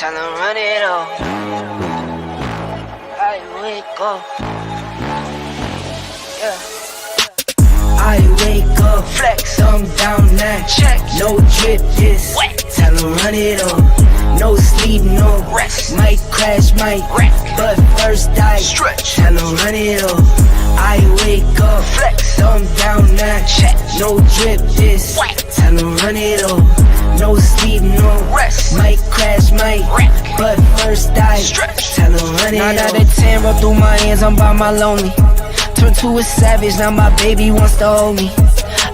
Tell them run it up. I wake up. Yeah. I wake up, flex, I'm down now. Check, no drip, this. Wet. Tell them run it up. No sleep, no rest. Might crash, might wreck. But first I stretch. Tell them run it up. I wake up, flex, I'm down now. Check, no drip, this. Wet. Tell them run it up. No sleep, no rest. Might crash, might wreck. But first I stretch. Tell them run it up. 9 out of 10 roll through my hands, I'm by my lonely. Turned to a savage, now my baby wants to hold me.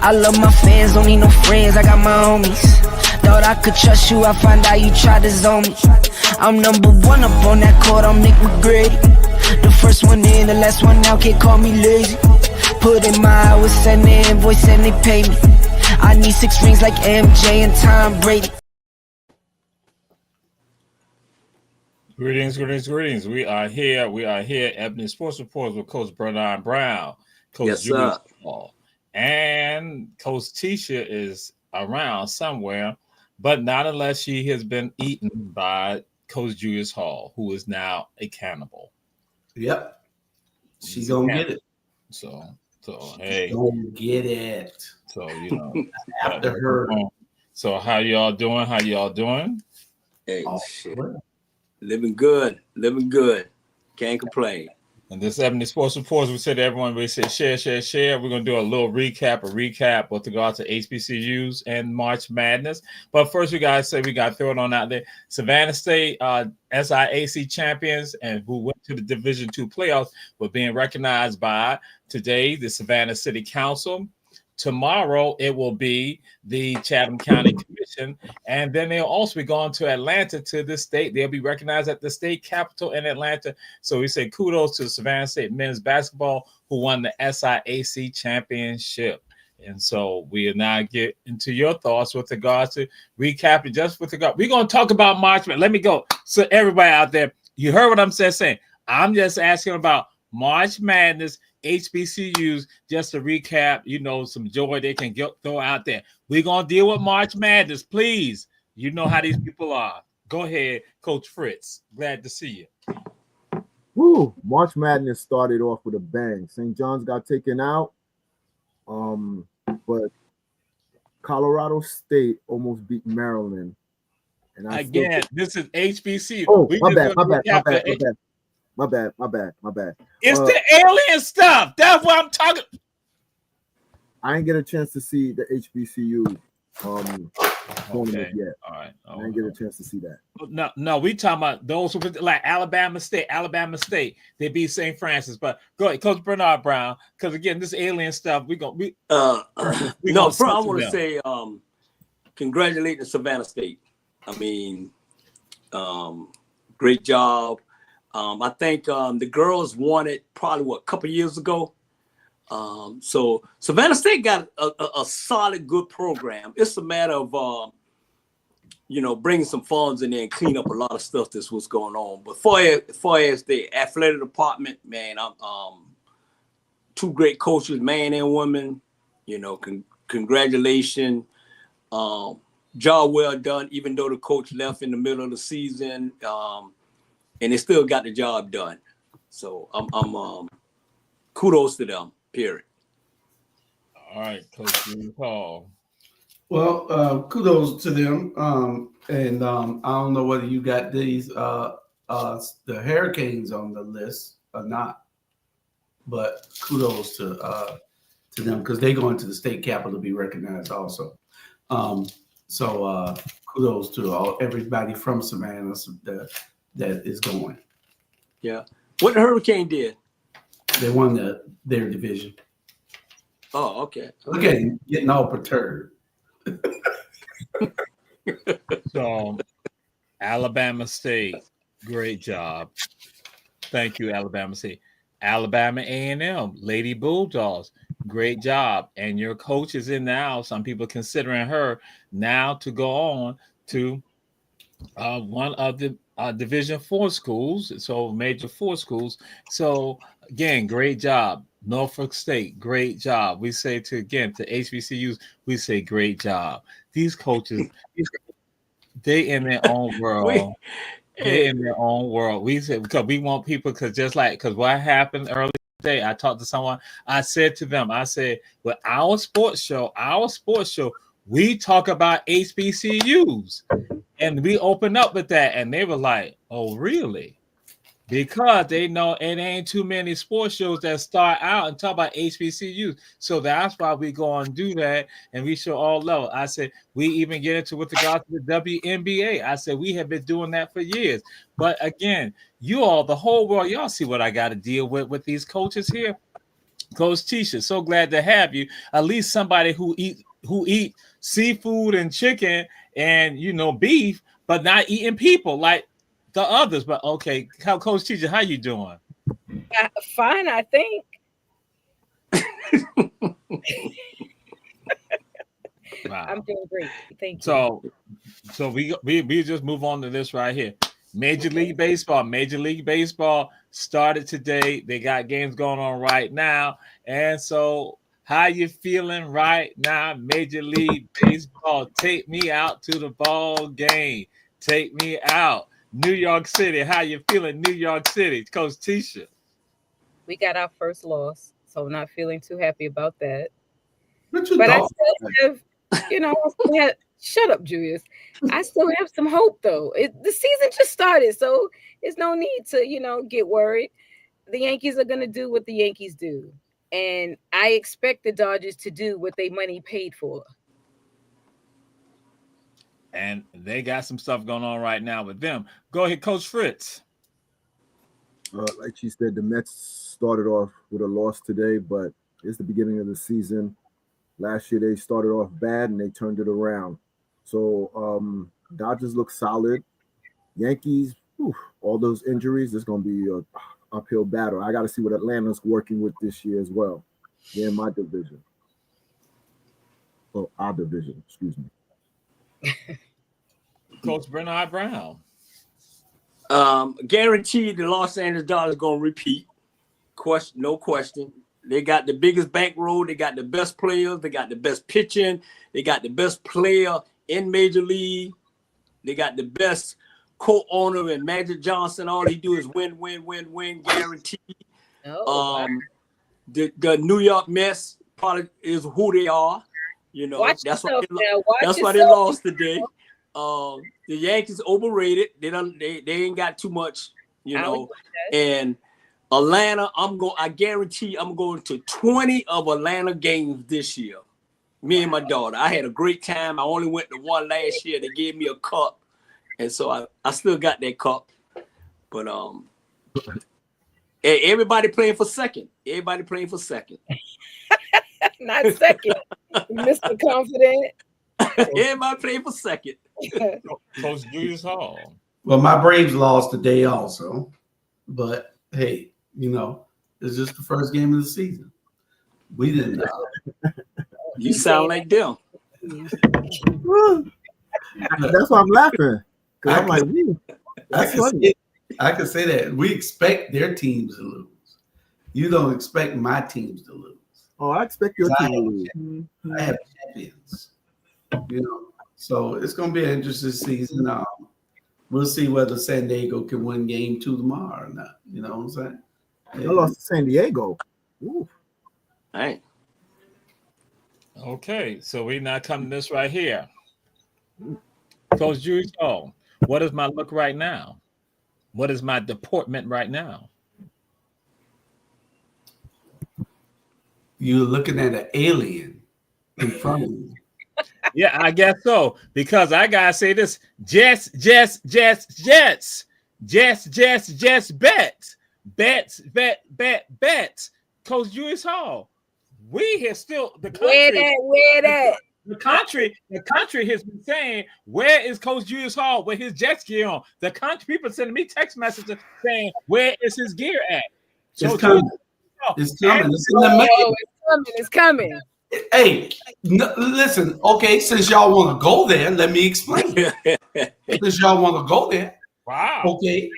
I love my fans, don't need no friends, I got my homies. Thought I could trust you, I find out you tried to zone me. I'm number one up on that court, I'm Nick McGrady. The first one in, the last one out, can't call me lazy. Put in my hours, send the invoice and they pay me. I need 6 rings like MJ and Tom Brady. Greetings. We are here. Ebony Sports Reports with Coach Bernard Brown, Coach Julius Hall, and Coach Tisha is around somewhere, but not unless she has been eaten by Coach Julius Hall, who is now a cannibal. Yep, she's gonna get it. So hey, gonna get it. So after her. So how y'all doing? Hey, shit. Living good. Can't complain. And this Ebony Sports Reports, we said to everyone, we said share. We're going to do a little recap with regard to HBCUs and March Madness. But first, we got to say, we got to throw it on out there. Savannah State SIAC champions and who went to the Division II playoffs were being recognized by today the Savannah City Council. Tomorrow, it will be the Chatham County Commission, and then they'll also be going to Atlanta to the state. They'll be recognized at the state capitol in Atlanta. So we say kudos to Savannah State men's basketball who won the SIAC championship. And so we are now get into your thoughts with regards to recapping just with regard. We're going to talk about March Madness. Let me go. So everybody out there, you heard what I'm saying. I'm just asking about March Madness, HBCUs, just to recap, some joy they can throw out there. We're going to deal with March Madness, please. You know how these people are. Go ahead, Coach Fritz. Glad to see you. Woo! March Madness started off with a bang. St. John's got taken out, but Colorado State almost beat Maryland. And this is HBCU. Oh, my bad. It's the alien stuff. That's what I'm talking. I ain't get a chance to see the HBCU tournament yet. All right. I didn't get a chance to see that. No, we talking about those who like Alabama State. They beat St. Francis. But go ahead, Coach Bernard Brown, because again, this alien stuff. I want to say congratulate the Savannah State. I mean, great job. I think the girls won it probably a couple years ago. So Savannah State got a solid, good program. It's a matter of bringing some funds in there and clean up a lot of stuff that's what's going on. But as far as the athletic department, man, I'm 2 great coaches, man and woman. Congratulations. Job well done, even though the coach left in the middle of the season. And they still got the job done. So I'm kudos to them, period. All right, Coach Paul. Well, kudos to them. And I don't know whether you got these the Hurricanes on the list or not, but kudos to them because they're going to the state capitol to be recognized also. So kudos to everybody from Savannah that is going. Yeah. What the Hurricane did? They won their division. Oh, okay. Look at him getting all perturbed. So, Alabama State, great job. Thank you, Alabama State. Alabama A&M, Lady Bulldogs, great job. And your coach is in now. Some people considering her now to go on to one of the Division 4 schools, so Major 4 schools. So again, great job. Norfolk State, great job. We say to HBCUs, we say great job. These coaches, They in their own world. They in their own world. We said because we want people because what happened earlier today, I talked to someone. I said to them, I said, with our sports show, we talk about HBCUs, and we open up with that, and they were like, "Oh, really?" Because they know it ain't too many sports shows that start out and talk about HBCUs. So that's why we go and do that, and we show all levels. I said, we even get into with regard to the WNBA. I said, we have been doing that for years. But again, you all, the whole world, y'all see what I got to deal with these coaches here. Coach Tisha, so glad to have you. At least somebody who eat seafood and chicken and, beef, but not eating people like the others. But okay, Coach Teacher, how you doing? Fine, I think. Wow. I'm doing great. Thank you. So we just move on to this right here. Major League Baseball started today. They got games going on right now. And so how you feeling right now? Major League Baseball, take me out to the ball game. Take me out. New York City, how you feeling? New York City, Coach Tisha. We got our first loss, so I'm not feeling too happy about that. But I still have, shut up, Julius. I still have some hope, though. The season just started, so there's no need to, get worried. The Yankees are going to do what the Yankees do, and I expect the Dodgers to do what they money paid for. And they got some stuff going on right now with them. Go ahead, Coach Fritz. Like she said, the Mets started off with a loss today, but it's the beginning of the season. Last year, they started off bad, and they turned it around. So Dodgers look solid. Yankees, all those injuries, it's going to be an uphill battle. I got to see what Atlanta's working with this year as well. They're in my division. Oh, our division, excuse me. Coach Bernard Brown. Guaranteed the Los Angeles Dodgers going to repeat. No question. They got the biggest bankroll. They got the best players. They got the best pitching. They got the best player in Major League. They got the best co-owner in Magic Johnson. All he do is win, guaranteed. The New York Mets probably is who they are. That's why they lost today. The Yankees overrated. They ain't got too much, and Atlanta, I guarantee I'm going to 20 of Atlanta games this year. Me and my daughter. I had a great time. I only went to one last year. They gave me a cup. And so I still got that cup. But everybody playing for second. Not second. Mr. Confident. Everybody playing for second. Coach Julius Hall. Well, my Braves lost today also. But hey, it's just the first game of the season. We didn't know. You sound like them. That's why I'm laughing. I'm like, that's funny. I can say that. We expect their teams to lose. You don't expect my teams to lose. Oh, I expect your team to lose. I have champions. So it's going to be an interesting season. We'll see whether San Diego can win game 2 tomorrow or not. You know what I'm saying? They lost to San Diego. Ooh. All right. Okay, so we now come to this right here. Coach Julius Hall, what is my look right now? What is my deportment right now? You're looking at an alien in front of you. Yeah, I guess so. Because I gotta say this: Jets, bets. Coach Julius Hall, we have still the country. Where that? The country has been saying, where is Coach Julius Hall with his Jets gear on? The country people sending me text messages saying, where is his gear at? So it's coming. It's coming. It's in the mail. It's coming. Hey, listen. Okay, since y'all want to go there, let me explain. Since y'all want to go there, wow. Okay.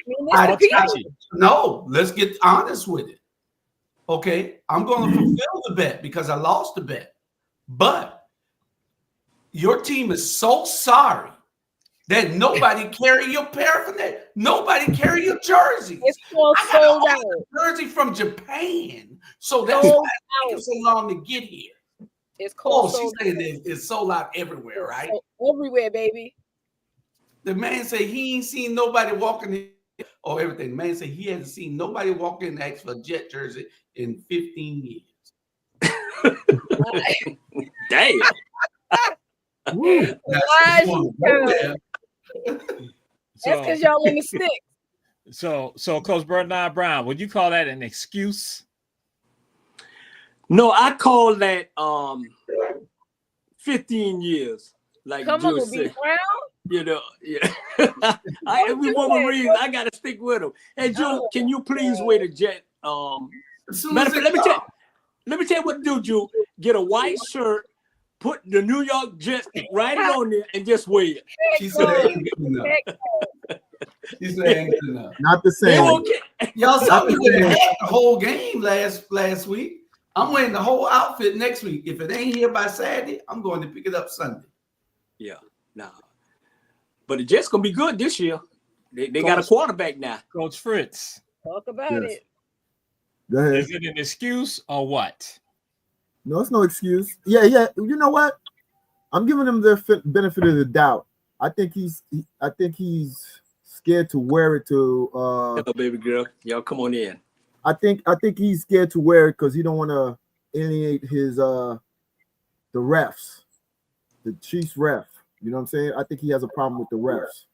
No, let's get honest with it. Okay, I'm going to fulfill the bet because I lost the bet. But your team is so sorry that nobody carry your paraphernalia. Nobody carry your jerseys. It's all I got sold an out. jersey from Japan, so that's Sold why it out. took so long to get here. It's Oh, called she's sold saying out. it's sold out everywhere, right? Everywhere, baby. The man said he ain't seen nobody walking in. Oh, everything. The man said he hasn't seen nobody walk in and ask for a Jet jersey in 15 years. Damn. Woo. Why That's because y'all in the sticks. So Coach Bernard Brown, would you call that an excuse? No, I call that 15 years. Like Come Jules on, be said. Brown. You know, yeah. Every woman reason I gotta stick with him. Hey, Jules, can you please wait a jet? Let me tell you what to do, Jules. Get a white shirt, put the New York Jets, write it on there, and just wear it. She said it ain't good enough. She said it ain't good enough. Not the They same. won't get. Y'all saw me with the whole game last week. I'm wearing the whole outfit next week. If it ain't here by Saturday, I'm going to pick it up Sunday. Yeah, nah. But the Jets gonna be good this year. They got a quarterback now. Coach Fritz, Talk about Yes. it. Go ahead. is it an excuse or what? No, it's no excuse. Yeah. You know what? I'm giving him the benefit of the doubt. I think he's scared to wear it to. Hello, baby girl. Y'all come on in. I think he's scared to wear it because he don't want to alienate his the refs, the Chiefs ref. You know what I'm saying? I think he has a problem with the refs.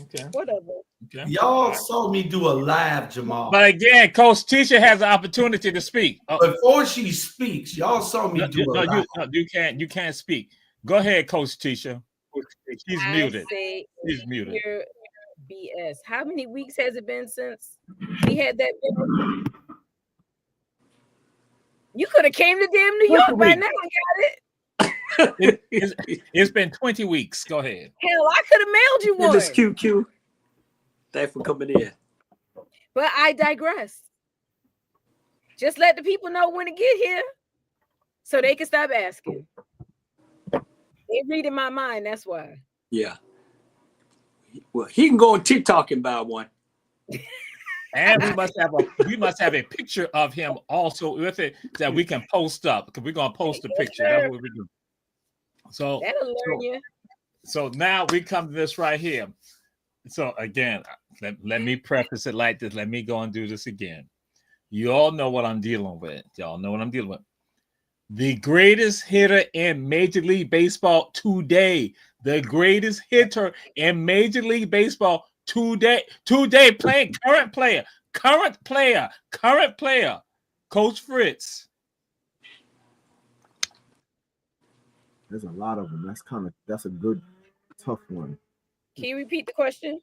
Okay. Whatever. Okay. Y'all saw me do a live, Jamal. But again, Coach Tisha has an opportunity to speak. Oh, Before she speaks, y'all saw me do a live. you can't speak. Go ahead, Coach Tisha. She's muted. Say She's muted. you're BS. How many weeks has it been since he had that video? You could have came to damn New York by now and got it. It's been 20 weeks. Go ahead. Hell, I could have mailed you one. This QQ. Thanks for coming in. But I digress. Just let the people know when to get here so they can stop asking. They read in my mind, that's why. Yeah. Well, he can go on TikTok and buy one. And we must have a picture of him also with it that we can post up because we're gonna post a picture. That's what we do. So that'll learn you. So now we come to this right here. So again, let me preface it like this. Let me go and do this again. You all know what I'm dealing with. Y'all know what I'm dealing with. The greatest hitter in Major League Baseball today. The greatest hitter in Major League Baseball today. Today, playing current player. Coach Fritz. There's a lot of them. That's a good, tough one. Can you repeat the question?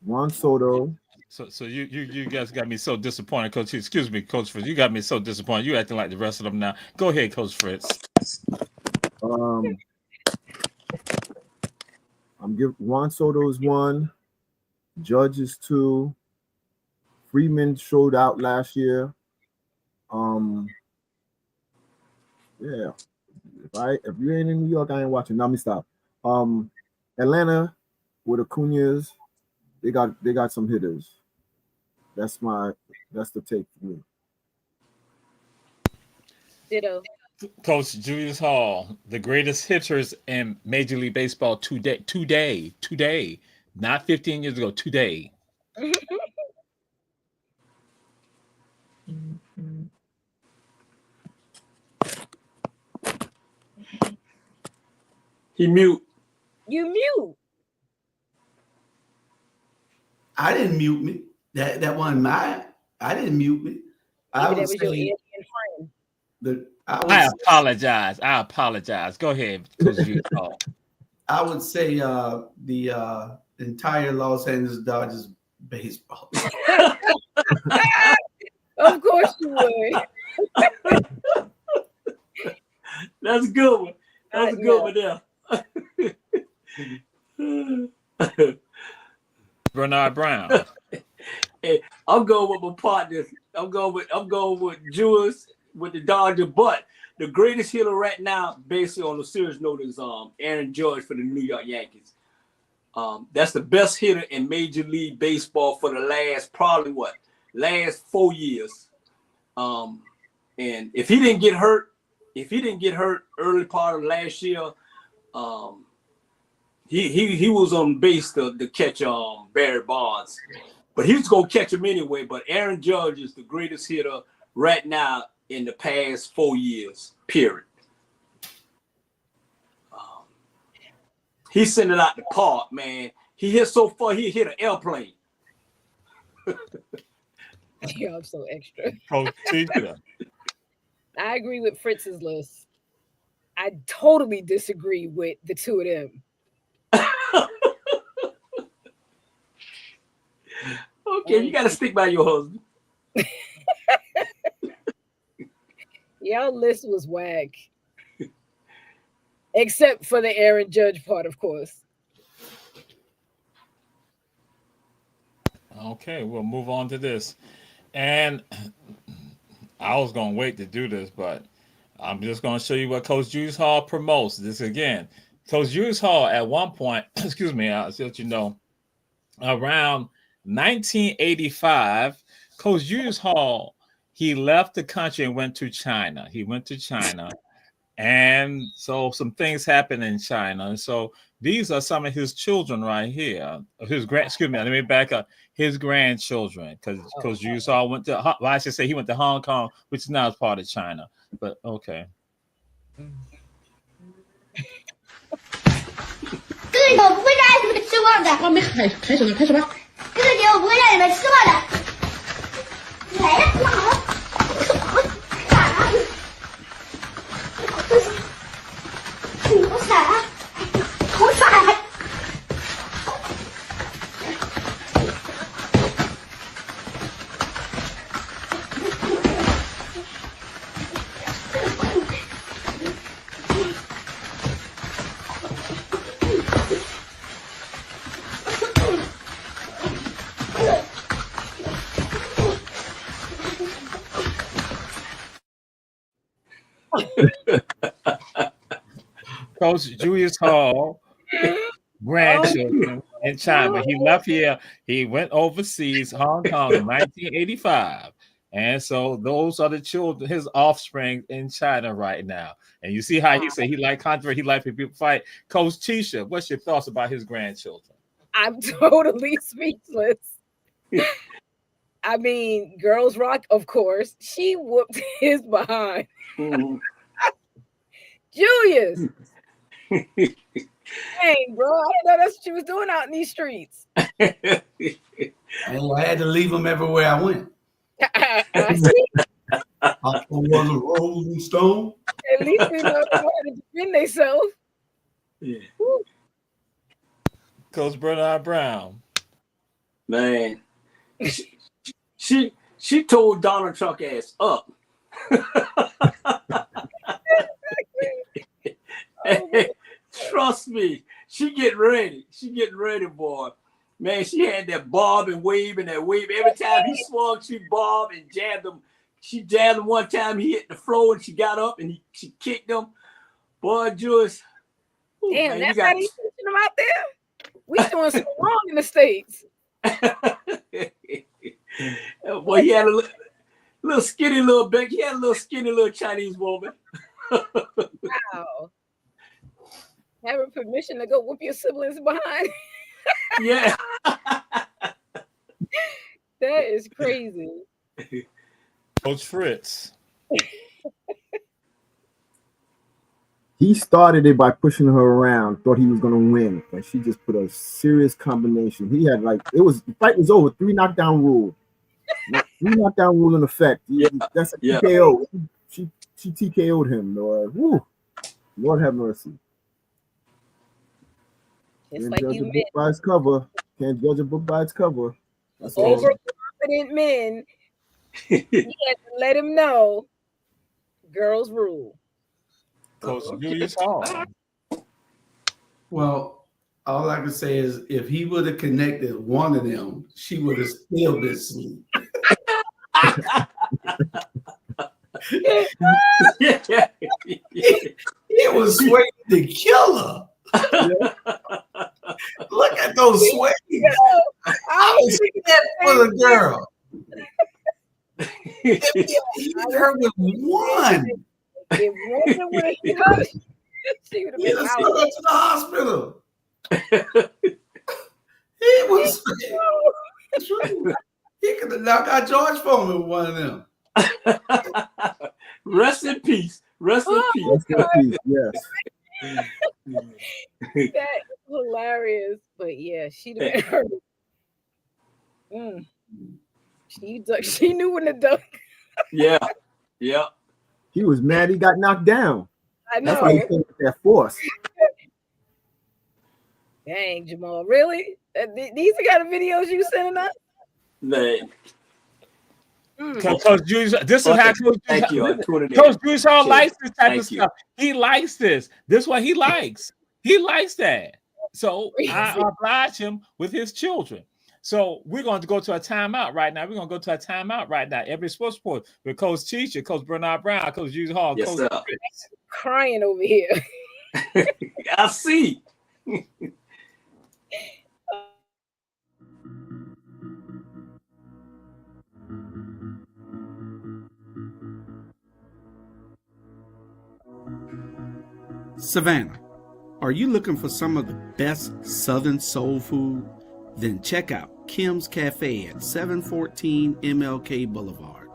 Juan Soto. So you guys got me so disappointed, Coach. Excuse me, Coach Fritz. You got me so disappointed. You acting like the rest of them now. Go ahead, Coach Fritz. Juan Soto is 1. Judge is 2. Freeman showed out last year. Yeah. If you ain't in New York, I ain't watching. Now let me stop. Atlanta with Acuña, they got some hitters. That's the take for me. Ditto. Coach Julius Hall, the greatest hitters in Major League Baseball today, not 15 years ago, today. He mute. You mute. I didn't mute me. That wasn't mine. I didn't mute me. I Maybe was that was your saying alien friend. I apologize. Go ahead, Coach Julius Hall. I would say the entire Los Angeles Dodgers baseball. Of course you would. That's a good one. That's a good one there. Bernard Brown. Hey, I'm going with my partners. I'm going with Jules with the Dodger, but the greatest hitter right now, basically on a serious note, is Aaron Judge for the New York Yankees. That's the best hitter in Major League Baseball for the last 4 years. And if he didn't get hurt early part of last year, he was on base to catch Barry Bonds, but he was gonna catch him anyway. But Aaron Judge is the greatest hitter right now in the past 4 years. Period. He's sending out the park, man. He hit so far, he hit an airplane. Yeah, I'm so extra. Coach Tisha. I agree with Fritz's list. I totally disagree with the two of them. Okay, you got to stick by your husband. Y'all list was whack. Except for the Aaron Judge part, of course. Okay, we'll move on to this. And I was going to wait to do this, but I'm just going to show you what Coach Julius Hall promotes. This again. Coach Julius Hall at one point, excuse me, I'll let you know, around 1985, Coach Julius Hall, he left the country and went to China. And so some things happened in China. And so these are some of his children right here. Let me back up. His grandchildren, because Coach Julius Hall went to, well, I should say he went to Hong Kong, which is now part of China. But okay. Coach Julius Hall, grandchildren in China. But he left here. He went overseas, Hong Kong in 1985. And so those are the children, his offspring in China right now. And you see how he said he liked controversy, he liked people fight. Coach Tisha, what's your thoughts about his grandchildren? I'm totally speechless. I mean, Girls Rock, of course. She whooped his behind. Mm-hmm. Julius. Dang, bro. I didn't know that's what she was doing out in these streets. And I had to leave them everywhere I went. I see. I was a Rolling Stone. At least they know how to defend themselves. Yeah. Coach Bernard Brown. Man. She told Donald Trump ass up. Hey, trust me, she getting ready. She getting ready, boy. Man, she had that bob and wave and that wave. Every time he swung, she bobbed and jabbed him. She jabbed him one time. He hit the floor and she got up and she kicked him. Boy, Julius. Damn, man, that's how he's teaching them out there. We doing something wrong in the States. Boy, he had a little skinny little back. He had a little skinny little Chinese woman. Wow. Having permission to go whoop your siblings behind. Yeah. That is crazy. Coach Fritz. He started it by pushing her around, thought he was going to win, but she just put a serious combination. He had the fight was over, 3 knockdown rule. 3 knockdown rule in effect. That's a TKO. She TKO'd him. Lord have mercy. It's Can't like judge you a book by its cover. Can't judge a book by its cover. That's all. Overconfident men. You had to let him know. Girls rule. Coach Julius Hall. Well, all I can say is if he would have connected one of them, she would have still been asleep. He was swaying the killer. Look at those sways. I was thinking that for the girl. He hit her with one. If Roman would have she would have He been just out. took her to the hospital. He was true. He could have knocked out George Foreman with one of them. Rest in peace. Rest in peace. Rest in peace. Yes. That is hilarious. But yeah, she'd have been hurt. She knew when to duck. Yeah. He was mad he got knocked down. I know. That's why he came with that force. Dang, Jamal, really? These are kind of videos you sending us? Man. Coach Julius, this is how Thank you. Coach Julius Hall likes this type of stuff. He likes this. This is what he likes. He likes that. So I oblige him with his children. So we're going to go to a timeout right now. Every sports report with Coach Teacher, Coach Bernard Brown, Coach Julius Hall, Yes, Coach sir. Crying over here. I see. Savannah, are you looking for some of the best Southern soul food? Then check out Kim's Cafe at 714 MLK Boulevard.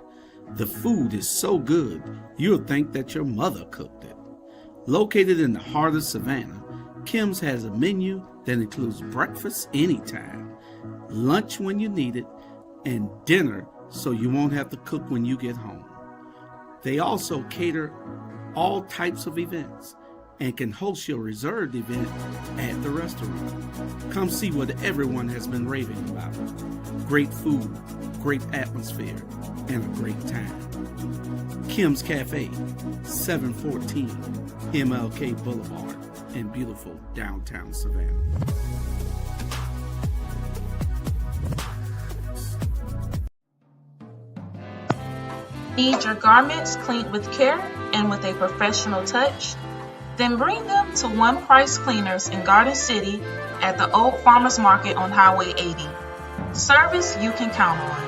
The food is so good, you'll think that your mother cooked it. Located in the heart of Savannah, Kim's has a menu that includes breakfast anytime, lunch when you need it, and dinner so you won't have to cook when you get home. They also cater all types of events and can host your reserved event at the restaurant. Come see what everyone has been raving about. Great food, great atmosphere, and a great time. Kim's Cafe, 714 MLK Boulevard in beautiful downtown Savannah. Need your garments cleaned with care and with a professional touch? Then bring them to One Price Cleaners in Garden City at the Old Farmers Market on Highway 80. Service you can count on.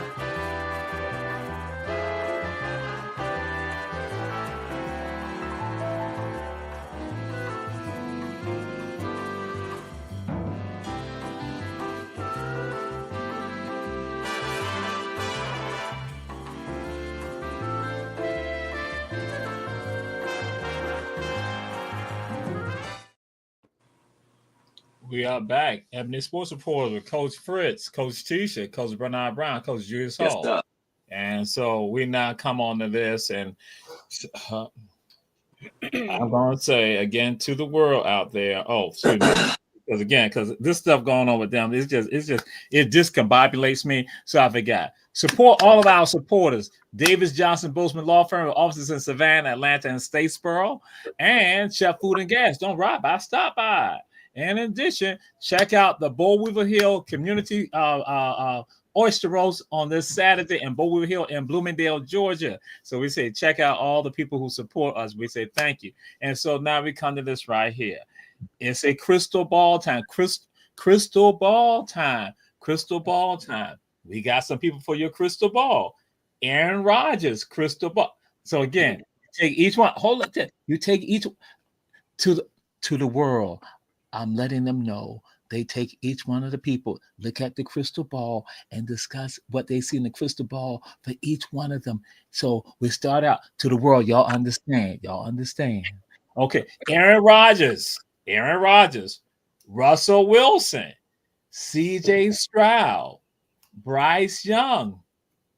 We are back. Ebony Sports Report with Coach Fritz, Coach Tisha, Coach Bernard Brown, Coach Julius Hall. Yes, and so we now come on to this, and I'm going to say again to the world out there. Oh, because this stuff going on with them, it discombobulates me. So I forgot. Support all of our supporters. Davis Johnson Bozeman Law Firm with offices in Savannah, Atlanta, and Statesboro, and Chef Food and Gas. Don't ride by, stop by. And in addition, check out the Bo Weaver Hill Community Oyster Roast on this Saturday in Bo Weaver Hill in Bloomingdale, Georgia. So we say check out all the people who support us. We say thank you. And so now we come to this right here. It's a crystal ball time. Crystal ball time. Crystal ball time. We got some people for your crystal ball. Aaron Rodgers, crystal ball. So again, take each one. Hold it. You take each to the world. I'm letting them know. They take each one of the people, look at the crystal ball, and discuss what they see in the crystal ball for each one of them. So we start out to the world. Y'all understand. Okay. Aaron Rodgers, Russell Wilson, CJ Stroud, Bryce Young,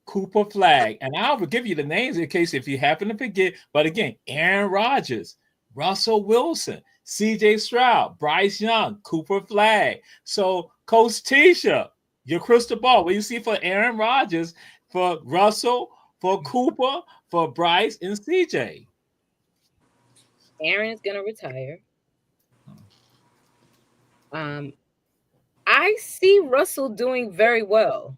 Cooper Flag. And I'll give you the names in case if you happen to forget. But again, Aaron Rodgers, Russell Wilson, CJ Stroud, Bryce Young, Cooper Flag. So, Coach Tisha, your crystal ball. What do you see for Aaron Rodgers, for Russell, for Cooper, for Bryce, and CJ? Aaron is going to retire. I see Russell doing very well.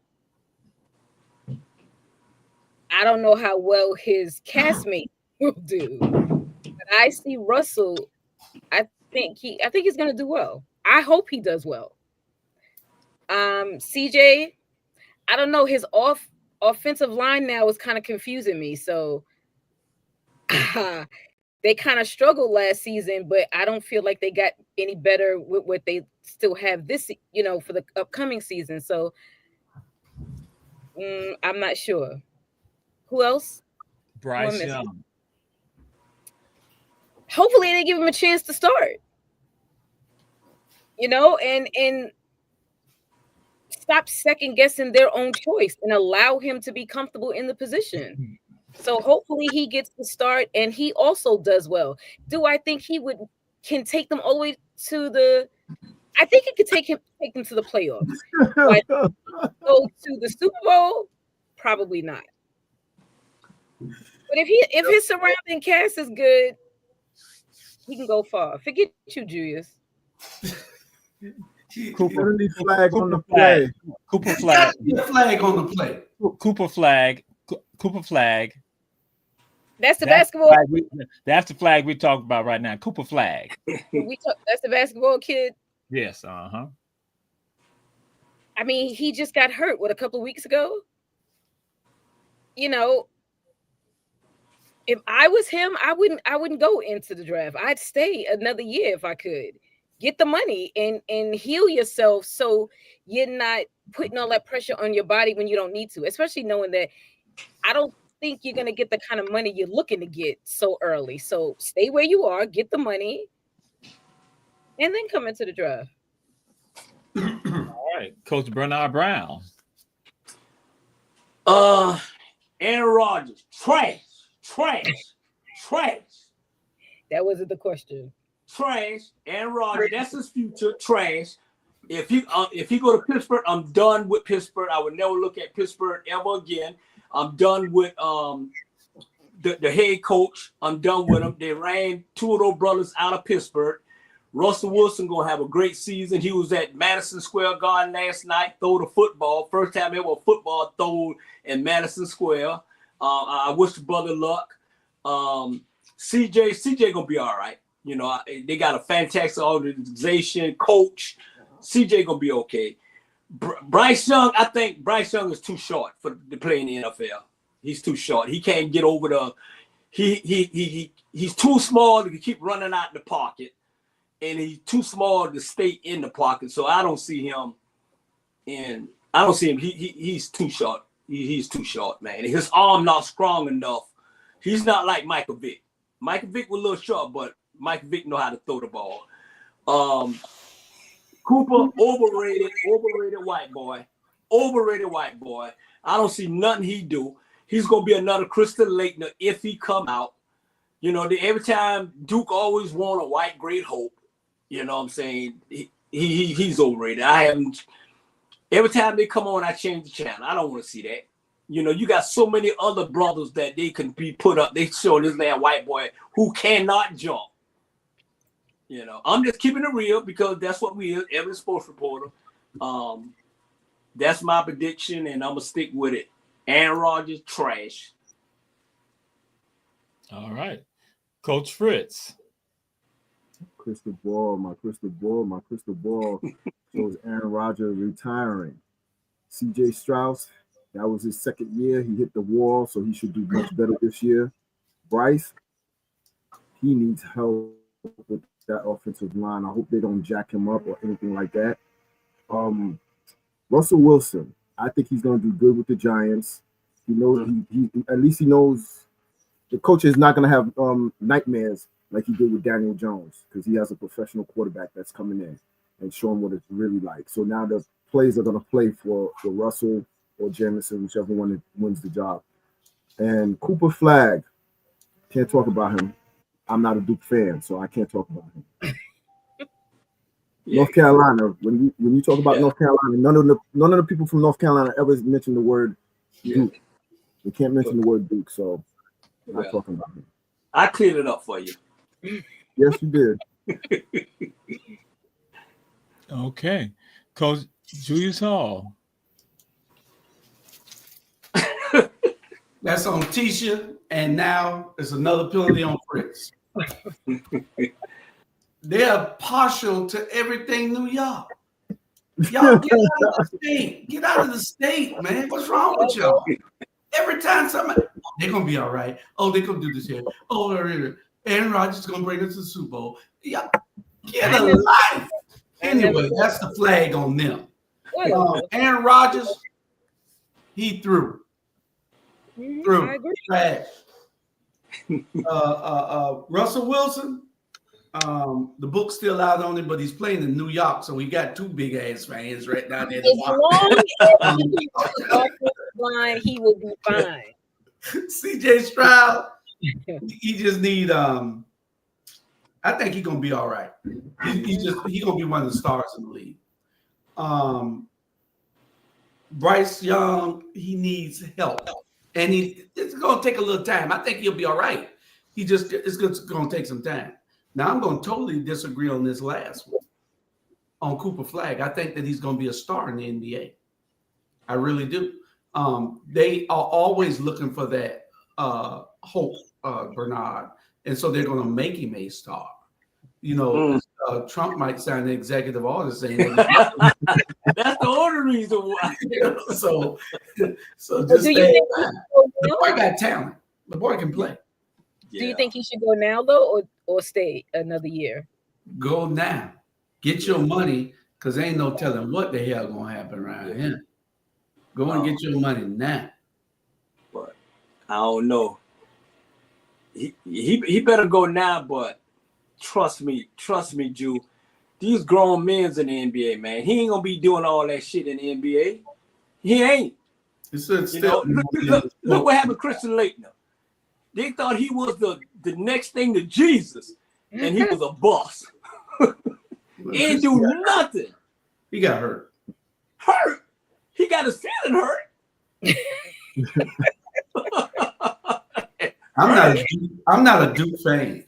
I don't know how well his castmate will do, but I see Russell. I think he's going to do well. I hope he does well. CJ, I don't know. His offensive line now is kind of confusing me. So they kind of struggled last season, but I don't feel like they got any better with what they still have this, for the upcoming season. So I'm not sure. Who else? Bryce Young. Hopefully they give him a chance to start. And stop second guessing their own choice and allow him to be comfortable in the position. So hopefully he gets to start and he also does well. Do I think he can take them all the way to the? I think he could take them to the playoffs. But go to the Super Bowl, probably not. But if his surrounding cast is good, he can go far. Forget you, Julius. Cooper flag on the play. Cooper flag. Flag on the play. Cooper flag. Cooper flag. That's the basketball. That's the flag we talk about right now. Cooper flag. That's the basketball kid. Yes. I mean, he just got hurt. A couple of weeks ago? If I was him, I wouldn't go into the draft. I'd stay another year if I could. Get the money and heal yourself so you're not putting all that pressure on your body when you don't need to, especially knowing that I don't think you're going to get the kind of money you're looking to get so early. So stay where you are, get the money, and then come into the draft. All right. Coach Bernard Brown. Aaron Rodgers, trash. That wasn't the question. Trash. Aaron Rodgers, that's his future. Trash. If he go to Pittsburgh, I'm done with Pittsburgh. I would never look at Pittsburgh ever again. I'm done with the head coach. I'm done with him. They ran two of those brothers out of Pittsburgh. Russell Wilson gonna have a great season. He was at Madison Square Garden last night, throw the football. First time ever a football thrown in Madison Square. I wish the brother luck. CJ gonna be all right. They got a fantastic organization, coach. CJ gonna be okay. Bryce Young, I think Bryce Young is too short to play in the NFL. He's too short. He can't get over the. He's too small to keep running out the pocket, and he's too small to stay in the pocket. So I don't see him. He's too short. He's too short, man. His arm not strong enough. He's not like Michael Vick. Michael Vick was a little short, but Michael Vick know how to throw the ball. Cooper, overrated white boy. Overrated white boy. I don't see nothing he do. He's going to be another Christian Laettner if he come out. Every time Duke always want a white great hope. You know what I'm saying? He's overrated. Every time they come on, I change the channel. I don't want to see that. You got so many other brothers that they can be put up. They show this man white boy who cannot jump. I'm just keeping it real because that's what we is, every sports reporter. That's my prediction, and I'm going to stick with it. Aaron Rodgers, trash. All right. Coach Fritz. Crystal ball shows Aaron Rodgers retiring. CJ Strauss, that was his second year. He hit the wall, so he should do much better this year. Bryce, he needs help with that offensive line. I hope they don't jack him up or anything like that. Russell Wilson, I think he's going to do good with the Giants. He knows he at least he knows the coach is not going to have nightmares like he did with Daniel Jones because he has a professional quarterback that's coming in and showing what it's really like. So now the plays are going to play for Russell or Jamison, whichever one wins the job. And Cooper Flag, can't talk about him. I'm not a Duke fan, so I can't talk about him. North Carolina, when you talk about North Carolina, none of the people from North Carolina ever mention the word Duke. They can't mention the word Duke, so I'm not talking about him. I cleared it up for you. Yes, you did. Okay. Coach Julius Hall. That's on Tisha, and now it's another penalty on Fritz. They're partial to everything New York. Y'all get out of the state. Get out of the state, man. What's wrong with y'all? Every time somebody, they're gonna be all right. Oh, they're gonna do this here. Oh, Aaron Rodgers is gonna bring us to the Super Bowl. Yeah, get a life. Anyway, that's the flag on them. Aaron Rodgers, he threw. I agree. Trash. Russell Wilson, the book's still out on him, but he's playing in New York, so we got two big ass fans right down there. As long as he will be fine. CJ Stroud, he just need. I think he's gonna be all right. He's gonna be one of the stars in the league. Bryce Young, he needs help, and it's gonna take a little time. I think he'll be all right. It's gonna take some time. Now I'm gonna totally disagree on this last one on Cooper Flag. I think that he's gonna be a star in the NBA. I really do. They are always looking for that hope, Bernard, and so they're gonna make him a star. You know, Trump might sign an executive order saying that. That's the only reason why. So just stay. The boy got talent. The boy can play. Do you think he should go now though, or stay another year? Go now. Get your money, because ain't no telling what the hell gonna happen around here. Go and get your money now. But I don't know. He better go now, but trust me, Jew. These grown men's in the NBA, man. He ain't gonna be doing all that shit in the NBA. He ain't. Look what happened to Christian Laettner. They thought he was the next thing to Jesus, and he was a boss. He ain't do nothing. He got hurt. Hurt? He got his feeling hurt. I'm not a Duke fan.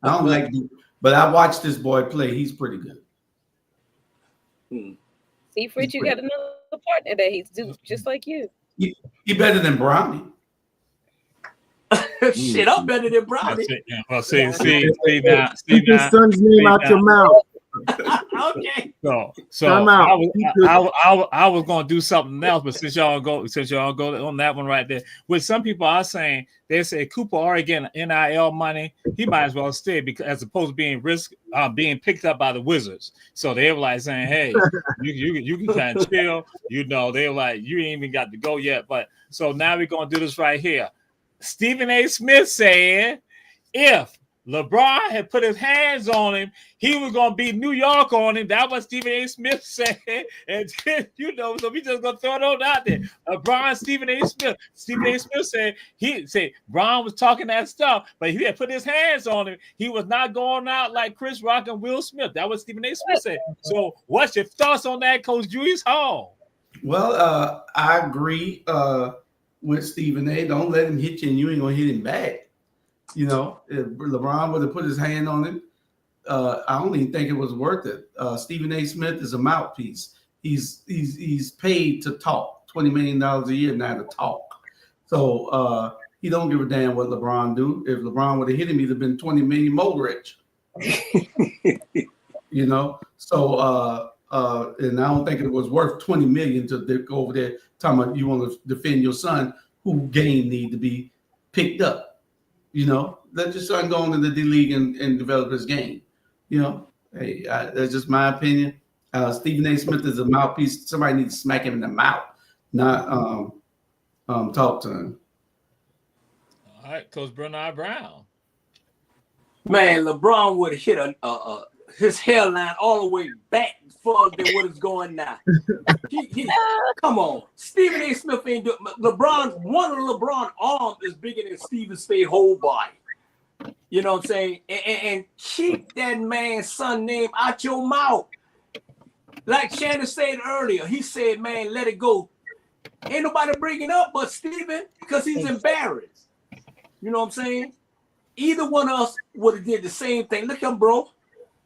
I don't like Duke, but I watched this boy play. He's pretty good. See, Fritz, you got another partner that he's Duke, just like you. He better than Brownie. Shit, I'm better than Brownie. Well, see now. Keep your son's name out your mouth. Okay. So I was gonna do something else, but since y'all go on that one right there, which some people are saying, they say Cooper already getting NIL money, he might as well stay, because as opposed to being picked up by the Wizards. So they were like saying, hey, you can kind of chill, they were like, you ain't even got to go yet. But so now we're gonna do this right here. Stephen A. Smith saying if LeBron had put his hands on him, he was going to beat New York on him. That's what Stephen A. Smith said. And then, so we just going to throw it on out there. Stephen A. Smith said, Bron was talking that stuff, but if he had put his hands on him, he was not going out like Chris Rock and Will Smith. That was Stephen A. Smith said. So what's your thoughts on that, Coach Julius Hall? Well, I agree with Stephen A. Don't let him hit you and you ain't going to hit him back. If LeBron would have put his hand on him, I don't even think it was worth it. Stephen A. Smith is a mouthpiece. He's paid to talk. $20 million a year now to talk. So he don't give a damn what LeBron do. If LeBron would have hit him, he'd have been 20 million more rich. So and I don't think it was worth 20 million to go over there talking about you want to defend your son who game need to be picked up. Let your son go into the D League and develop his game. Hey, that's just my opinion. Stephen A. Smith is a mouthpiece. Somebody needs to smack him in the mouth, not talk to him. All right, Coach Bernard Brown. Man, LeBron would have hit his hairline all the way back further than what is going now. Come on. Stephen A. Smith ain't doing LeBron. One of LeBron's arms is bigger than Stephen Spade's whole body. You know what I'm saying? And keep that man's son name out your mouth. Like Shannon said earlier, he said, man, let it go. Ain't nobody bringing up but Stephen because he's embarrassed. You know what I'm saying? Either one of us would have did the same thing. Look at him, bro.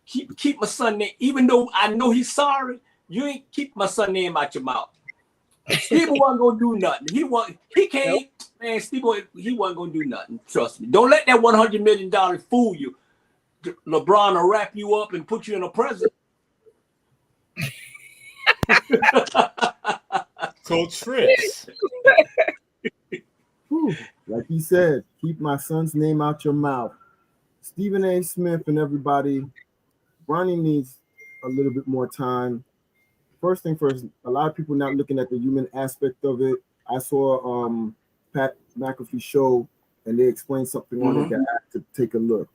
Keep my son name. Even though I know he's sorry, you ain't keep my son name out your mouth. Steve wasn't gonna do nothing. He can't, man. Steve, he wasn't gonna do nothing. Trust me. Don't let that $100 million fool you. LeBron will wrap you up and put you in a present. Coach Fritz. Like he said, keep my son's name out your mouth. Stephen A. Smith and everybody, Bronny needs a little bit more time. First thing first, a lot of people not looking at the human aspect of it. I saw Pat McAfee show, and they explained something on it that I had to take a look.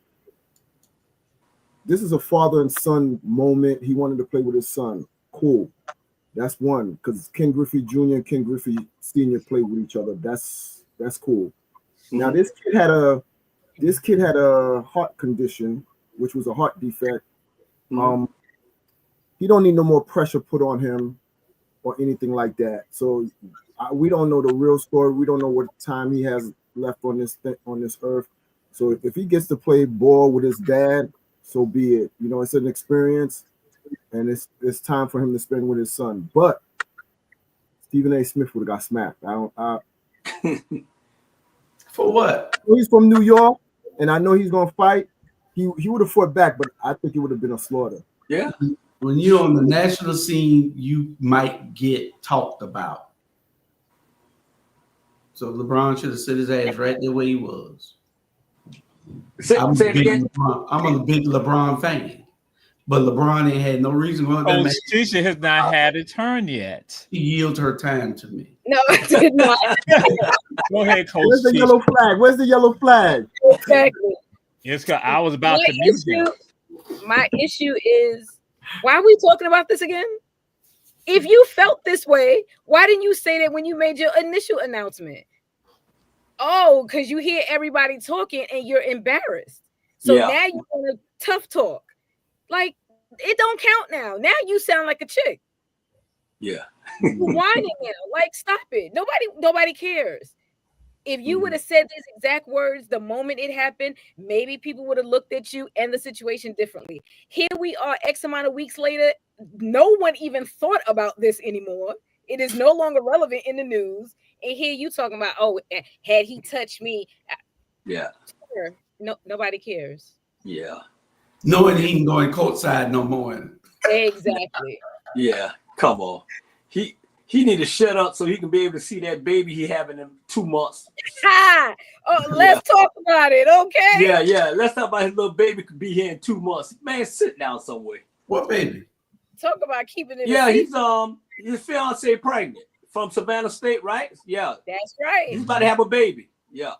This is a father and son moment. He wanted to play with his son. Cool. That's one, because Ken Griffey Jr. and Ken Griffey Sr. played with each other. That's cool. Now this kid had a heart condition, which was a heart defect. He don't need no more pressure put on him or anything like that. So we don't know the real story. We don't know what time he has left on this earth. So if he gets to play ball with his dad, so be it. You know, it's an experience, and it's time for him to spend with his son. But Stephen A. Smith would have got smacked. For what? He's from New York, and I know he's gonna fight. He would have fought back, but I think it would have been a slaughter. Yeah. When you're on the national scene, you might get talked about. So LeBron should have set his ass right there where he was. I'm a big LeBron fan, but LeBron ain't had no reason why. Coach Tisha has not had a turn yet. He yielded her time to me. No, I did not. Go ahead, Coach. Where's the Tisha. yellow flag? Where's the yellow flag? Exactly. It's because I was about to mute him. My issue is, why are we talking about this again? If you felt this way, why didn't you say that when you made your initial announcement? Oh, because you hear everybody talking and you're embarrassed. So now you want to tough talk. Like, it don't count now. Now you sound like a chick. Yeah. You're whining now. Like, stop it. Nobody cares. If you would have said these exact words the moment it happened, maybe people would have looked at you and the situation differently. Here we are, X amount of weeks later. No one even thought about this anymore. It is no longer relevant in the news. And here you talking about, oh, had he touched me? Yeah. Sure. No, nobody cares. Yeah. Knowing he ain't going courtside no more. Exactly. Yeah. Come on. He need to shut up so he can be able to see that baby he having in 2 months. Let's talk about it, okay? Yeah. Let's talk about his little baby could be here in 2 months. Man, sit down somewhere. What baby? Talk about keeping it. Yeah, he's his fiance pregnant from Savannah State, right? Yeah. That's right. He's about to have a baby. Yeah.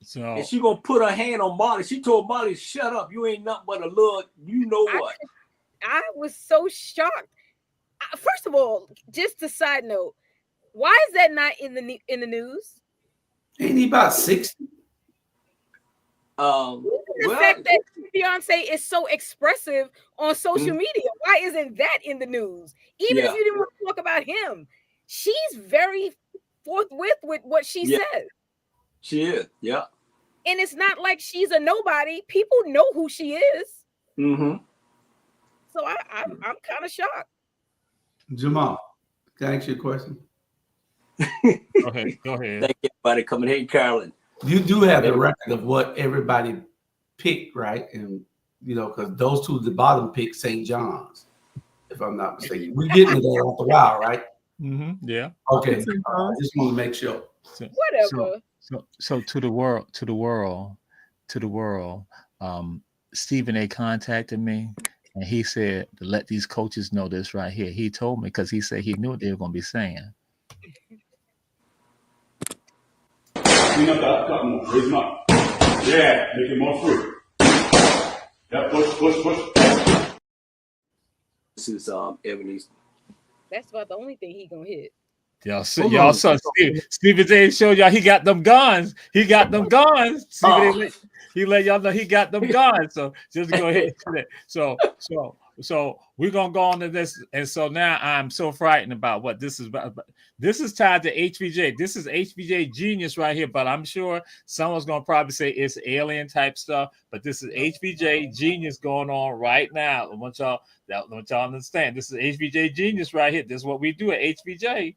So and she gonna put her hand on Molly. She told Molly, "Shut up! You ain't nothing but a little, you know what?" I was so shocked. First of all, just a side note, why is that not in the news? Ain't he about 60? The fact that fiance is so expressive on social media, why isn't that in the news? Even if you didn't want to talk about him, she's very forthwith with what she says. She is, yeah. And it's not like she's a nobody. People know who she is. Mm-hmm. So I'm kind of shocked. Jamal, can I ask you a question? Go ahead. Thank you, everybody coming. Hey, Carolyn. You do have the record of what everybody picked, right? And you know, because those two at the bottom picked St. John's, if I'm not mistaken. We're getting to that after a while, right? Mm-hmm. Yeah. Okay. I just want to make sure. Whatever. So to the world. Stephen A. contacted me, and he said to let these coaches know this right here. He told me because he said he knew what they were going to be saying. Clean up that cotton, raise them up. Yeah, make it more free. Yeah, push. This is Ebony's. That's about the only thing he gonna hit. Y'all saw Stephen A. showed y'all he got them guns. He let y'all know he got them guns. So just go ahead. So we're gonna go on to this. And so now I'm so frightened about what this is about. This is tied to HBJ. This is HBJ genius right here, but I'm sure someone's gonna probably say it's alien type stuff, but this is HBJ genius going on right now. I want y'all understand. This is HBJ genius right here. This is what we do at HBJ.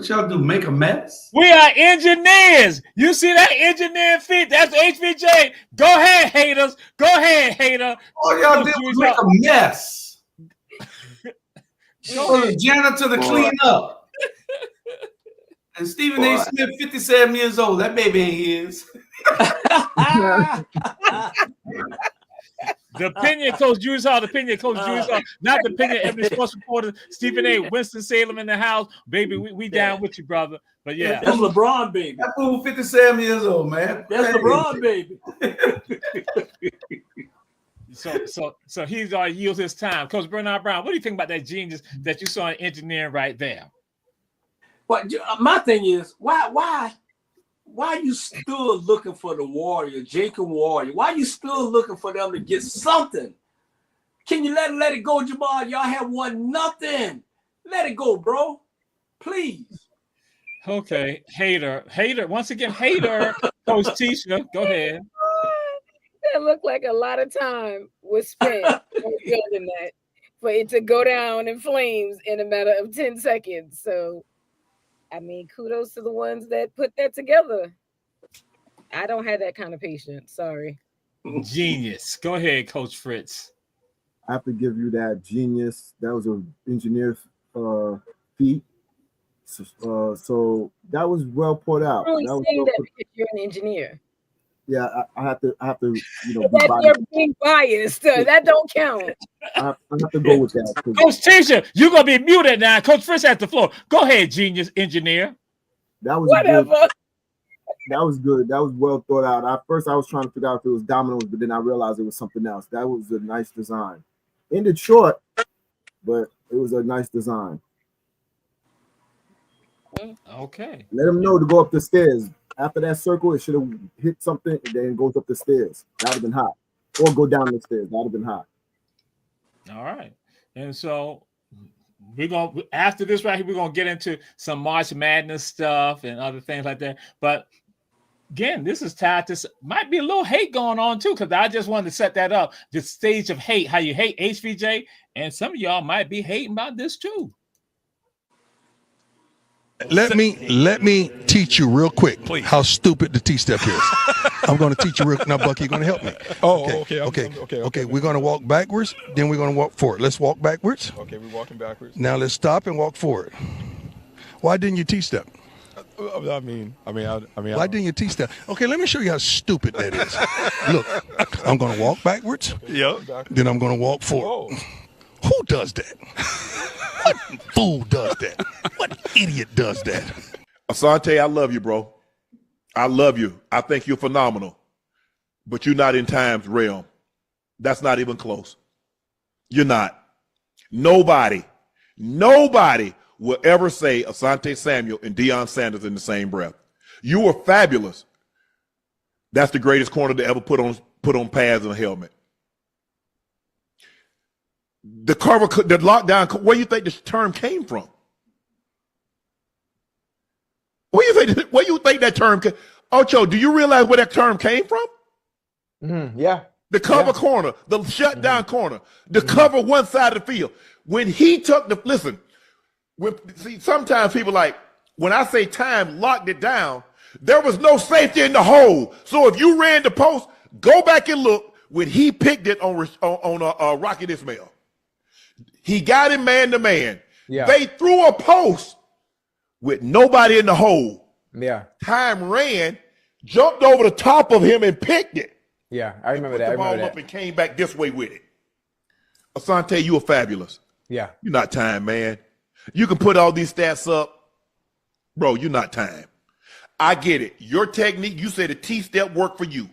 What y'all do? Make a mess? We are engineers. You see that engineering feat? That's HVJ. Go ahead, haters. Go ahead, hater. All y'all did was make a mess. For the janitor to clean up. And Stephen A. Smith, 57 years old. That baby ain't his. The opinion coach Julius Hall, the opinion coach Julius Hall, not the opinion Ebony sports reporter Stephen A. Winston-Salem in the house. Baby, we down with you, brother. But yeah. That's LeBron, baby. That fool 57 years old, man. That's LeBron, baby. So he's already used his time. Coach Bernard Brown, what do you think about that genius that you saw in engineering right there? But my thing is, why you still looking for the Warrior, Jacob Warrior? Why you still looking for them to get something? Can you let it go, Jamal? Y'all have won nothing. Let it go, bro. Please. Okay, hater. Once again, hater. Coach Tisha, go ahead. That looked like a lot of time was spent on building that for it to go down in flames in a matter of 10 seconds. So, I mean, kudos to the ones that put that together. I don't have that kind of patience. Sorry. Genius. Go ahead, Coach Fritz. I have to give you that genius. That was an engineer feat. So that was well put out. I'm only That was saying well that put, because you're an engineer. yeah, I have to, be That biased. you're being biased. That don't count. I have to go with that. Coach Tisha, you're gonna be muted now. Coach Fritz at the floor. Go ahead, genius engineer. That was Whatever. Good. That was good. That was well thought out. At first, I was trying to figure out if it was dominoes, but then I realized it was something else. That was a nice design. Ended short, but it was a nice design. Okay. Let them know to go up the stairs. After that circle, it should have hit something and then goes up the stairs. That would have been hot. Or go down the stairs. That would have been hot. All right. And so we're gonna after this right here, we're gonna get into some March Madness stuff and other things like that. But again, this is tied to might be a little hate going on too, because I just wanted to set that up. The stage of hate, how you hate HVJ, and some of y'all might be hating about this too. Let me teach you real quick, please, how stupid the T-step is. I'm going to teach you real. Now, Bucky, you're going to help me. Okay. We're going to walk backwards, then we're going to walk forward. Let's walk backwards. Okay, we're walking backwards. Now let's stop and walk forward. Why didn't you T-step? I mean, Why didn't you T-step? Okay, let me show you how stupid that is. Look, I'm going to walk backwards. Yep. Then I'm going to walk forward. Whoa. Who does that? What fool does that? What idiot does that? Asante, I love you, bro. I love you. I think you're phenomenal. But you're not in time's realm. That's not even close. You're not. Nobody will ever say Asante Samuel and Deion Sanders in the same breath. You were fabulous. That's the greatest corner to ever put on pads and a helmet. The lockdown, where do you think this term came from? Where do you think that term came? Ocho, do you realize where that term came from? Yeah. The cover corner, the shutdown corner, the cover one side of the field. When he took sometimes people like, when I say time locked it down, there was no safety in the hole. So if you ran the post, go back and look when he picked it on Rocky Ismail. He got him man to man. Yeah. They threw a post with nobody in the hole. Yeah. Time ran, jumped over the top of him and picked it. Yeah, I remember that. Put the ball up and came back this way with it. Asante, you are fabulous. Yeah. You're not time, man. You can put all these stats up. Bro, you're not time. I get it. Your technique, you said the T-step worked for you.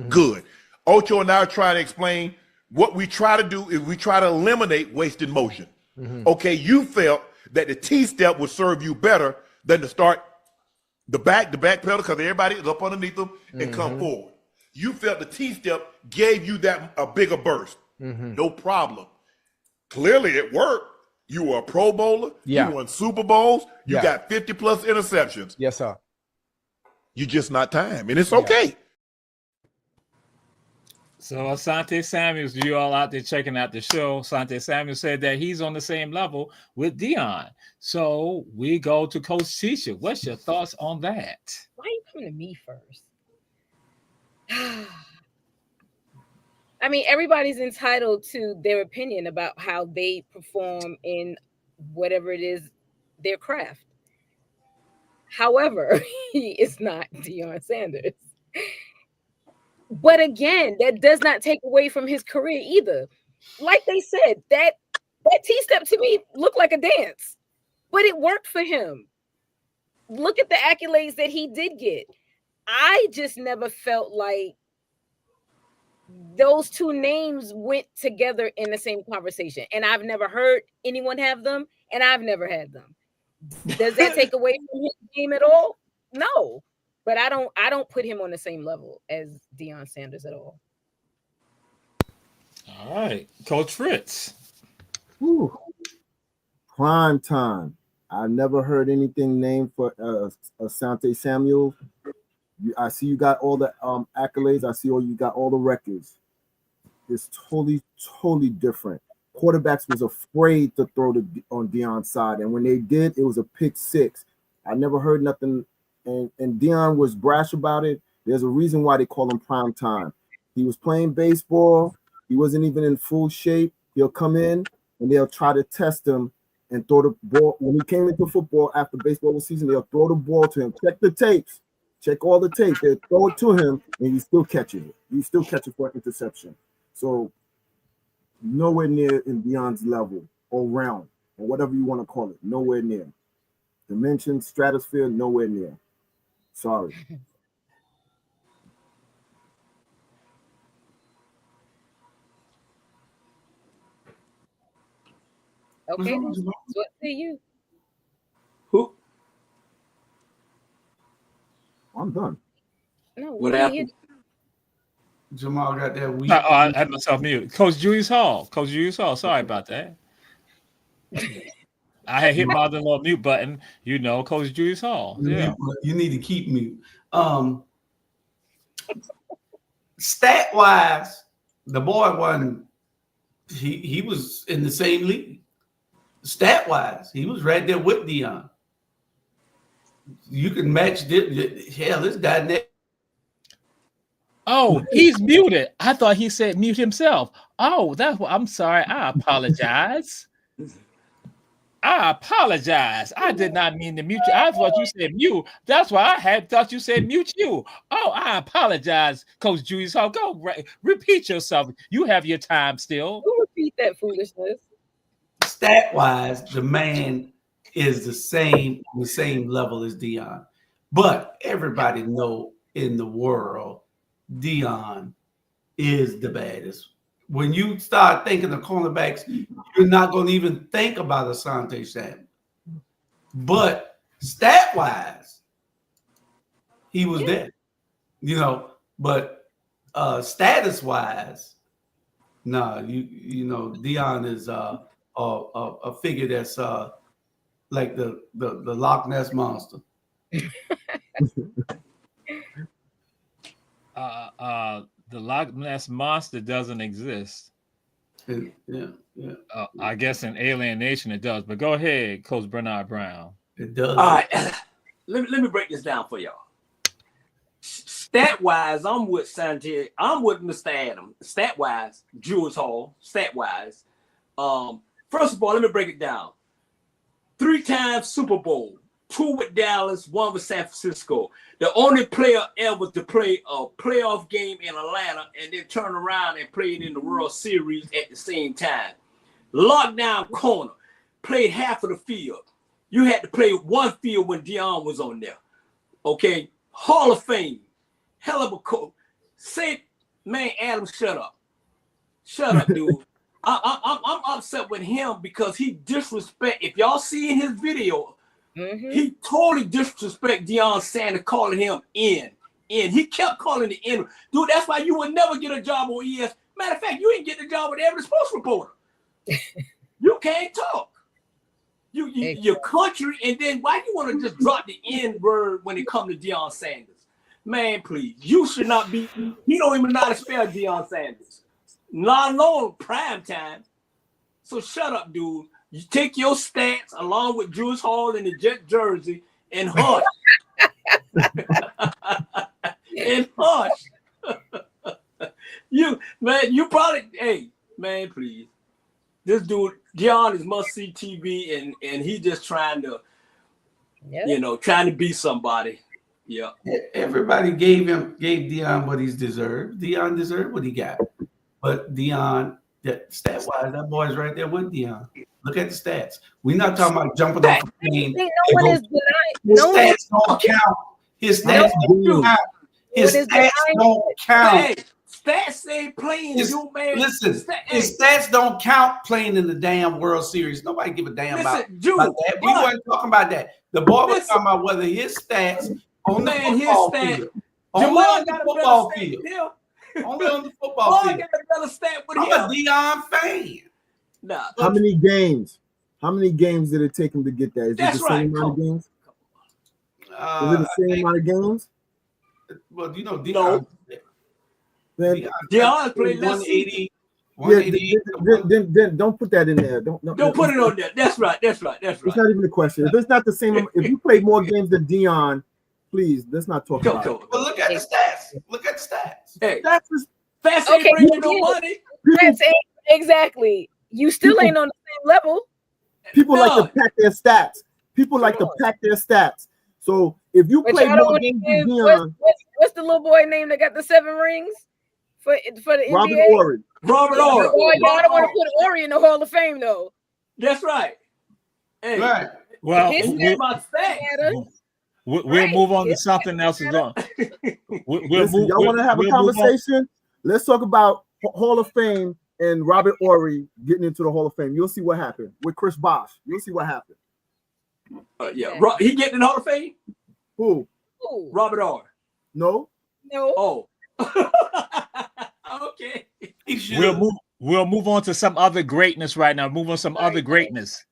Good. Ocho and I are trying to explain what we try to do is we try to eliminate wasted motion. Okay, you felt that the T-step would serve you better than to start the back pedal because everybody is up underneath them and come forward. You felt the T-step gave you that a bigger burst. No problem. Clearly it worked. You were a Pro Bowler. Yeah. You won Super Bowls. You Yeah. got 50 plus interceptions. Yes, sir. You're just not time, and it's okay. So Asante Samuels, you all out there checking out the show. Asante Samuels said that he's on the same level with Dion. So we go to Coach Tisha. What's your thoughts on that? Why are you coming to me first? I mean, everybody's entitled to their opinion about how they perform in whatever it is, their craft. However, he is not Deion Sanders. But again, that does not take away from his career either. Like they said, that T-step to me looked like a dance, but it worked for him. Look at the accolades that he did get. I just never felt like those two names went together in the same conversation. And I've never heard anyone have them, and I've never had them. Does that take away from his game at all? No. But I don't put him on the same level as Deion Sanders at all. All right, Coach Fritz. Whew. Prime time. I never heard anything named for Asante Samuel. I see you got all the accolades. I see you got all the records. It's totally different. Quarterbacks was afraid to throw on Deion's side, and when they did, it was a pick six. I never heard nothing. And Deion was brash about it. There's a reason why they call him prime time. He was playing baseball. He wasn't even in full shape. He'll come in and they'll try to test him and throw the ball. When he came into football after baseball season, they'll throw the ball to him. Check the tapes. Check all the tapes. They'll throw it to him and he still catches it. He still catches for an interception. So nowhere near in Deion's level or realm or whatever you want to call it. Nowhere near. Dimension, stratosphere, nowhere near. Sorry. Okay, what say you? Who? I'm done. No, What happened? Jamal got that weak. I had myself muted. Coach Julius Hall. Sorry about that. I had hit my other little mute button. You know, Coach Julius Hall. Yeah. You need to keep mute. Stat wise, the boy wasn't. He was in the same league. Stat wise, he was right there with Deion. You can match this. Hell, this guy next. Oh, he's muted. I thought he said mute himself. Oh, that's what. I'm sorry. I apologize. I did not mean to mute you. I thought you said mute. That's why I thought you said mute you. Oh, I apologize, Coach Julius Hall. Go repeat yourself. You have your time still. Who repeat that foolishness? Stat wise, the man is the same level as Deion. But everybody know in the world, Deion is the baddest. When you start thinking of cornerbacks, you're not going to even think about Asante Samuel. But stat-wise, he was there. You know, but status-wise, you know, Deion is a figure that's like the Loch Ness Monster. The Loch Ness Monster doesn't exist. Yeah. I guess in Alien Nation it does. But go ahead, Coach Bernard Brown. It does. All right. Let me break this down for y'all. Stat-wise, I'm with Santiago. I'm with Mr. Adam. Stat-wise, Jules Hall. Stat-wise. First of all, let me break it down. 3-time Super Bowl. 2 with Dallas, 1 with San Francisco. The only player ever to play a playoff game in Atlanta and then turn around and play it in the World Series at the same time. Lockdown corner, played half of the field. You had to play one field when Deion was on there. Okay, Hall of Fame, hell of a coach. Say, man, Adam, shut up. Shut up, dude. I'm upset with him because he disrespect. If y'all see in his video, he totally disrespect Deion Sanders, calling him in. He kept calling the in. Dude, that's why you would never get a job on ES. Matter of fact, you ain't get the job with every sports reporter. You can't talk. Your country, and then why you want to just drop the N word when it comes to Deion Sanders? Man, please. You should not be. He don't even know how to spell Deion Sanders. Not alone prime time. So shut up, dude. You take your stats along with Julius Hall in the Jet jersey and hush. And hush. You probably, hey, man, please. This dude, Deion, is must-see TV, and he just trying to, trying to be somebody. Yeah. Everybody gave Deion what he's deserved. Deion deserved what he got. But Deion, stat-wise, that boy's right there with Deion. Look at the stats. We're not talking about jumping off the plane. His stats don't count. His stats don't count. His stats don't count. Hey, stats ain't playing. Listen, his stats don't count playing in the damn World Series. Nobody give a damn about that. We weren't talking about that. The boy was talking about whether his stats on the football field. Only on the football field. Only on the football field. I'm a Deion fan. Nah. How many games? How many games did it take him to get that? Is it the same amount of games? Is it the same amount of games? Well, Deion. Deion played 180. Then don't put that in there. Don't put it on there. That's right. It's not even a question. If it's not the same, if you played more games than Deion, please, let's not talk about it. But look at the stats. Look at the stats. Hey, Stats ain't bringing no money. Exactly. You still ain't on the same level. People like to pack their stats. So if you play more games than Deion, what's the little boy name that got the 7 rings for the Robert NBA? Ory. Robert Ory. Y'all don't want to put Ory in the Hall of Fame though. That's right. Hey. Right. Well, we'll move on to something else. Y'all want to have a conversation? Let's talk about Hall of Fame and Robert Ory getting into the Hall of Fame. You'll see what happened with Chris Bosh. You'll see what happened. He getting in the Hall of Fame? Who? Robert Ory. No. Oh. Okay. We'll move on to some other greatness right now. Move on some other greatness.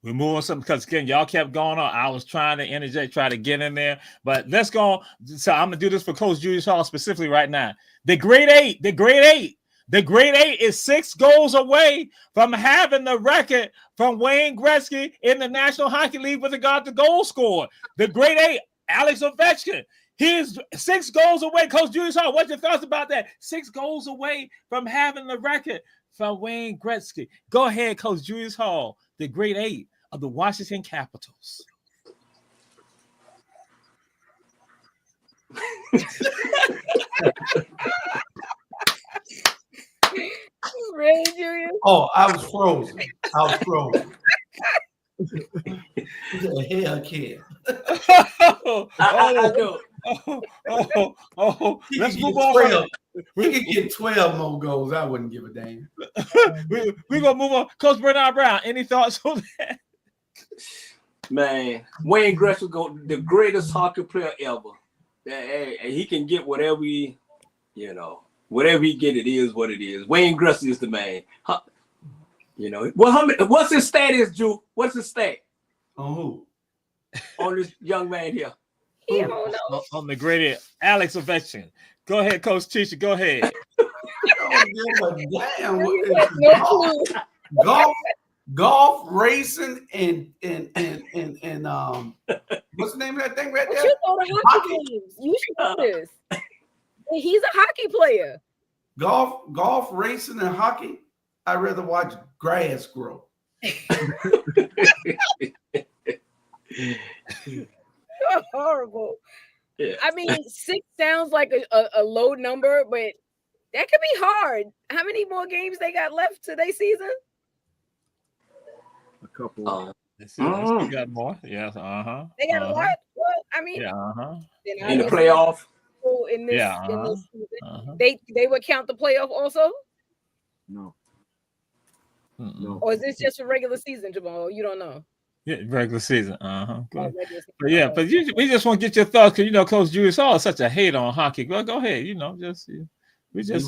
We move on some because again, y'all kept going on. I was trying to interject, try to get in there, but let's go. So I'm gonna do this for Coach Julius Hall specifically right now. The grade eight is 6 goals away from having the record from Wayne Gretzky in the National Hockey League with regard to goal scorer. The grade 8, Alex Ovechkin. He's 6 goals away. Coach Julius Hall, what's your thoughts about that? 6 goals away from having the record from Wayne Gretzky. Go ahead, Coach Julius Hall, the grade 8 of the Washington Capitals. Really, Julius? Oh, I was frozen. The hell, kid. Let's move on. We could get 12 more goals. I wouldn't give a damn. We're gonna move on. Coach Bernard Brown, any thoughts on that? Man, Wayne Gretzky, the greatest hockey player ever. He can get whatever whatever he get, it is what it is. Wayne Gretzky is the man. What's his stat, Drew? What's his stat? On who? On this young man here. He don't know. On the great Alex Ovechkin. Go ahead, Coach Tisha. Go ahead. Damn. Golf, racing, and what's the name of that thing right there? You know the hockey games. You should know this. He's a hockey player. Golf, racing, and hockey. I'd rather watch grass grow. You're horrible. Yeah. I mean, 6 sounds like a low number, but that could be hard. How many more games they got left to their season? A couple. They got more. Yes. They got a lot. Well, I mean, in the playoff. In this season, they would count the playoff also. No. Or is this just for regular season, Jamal? You don't know. Yeah, regular season. But we just want to get your thoughts because Coach Julius Hall is such a hater on hockey. Go ahead. I mean, it's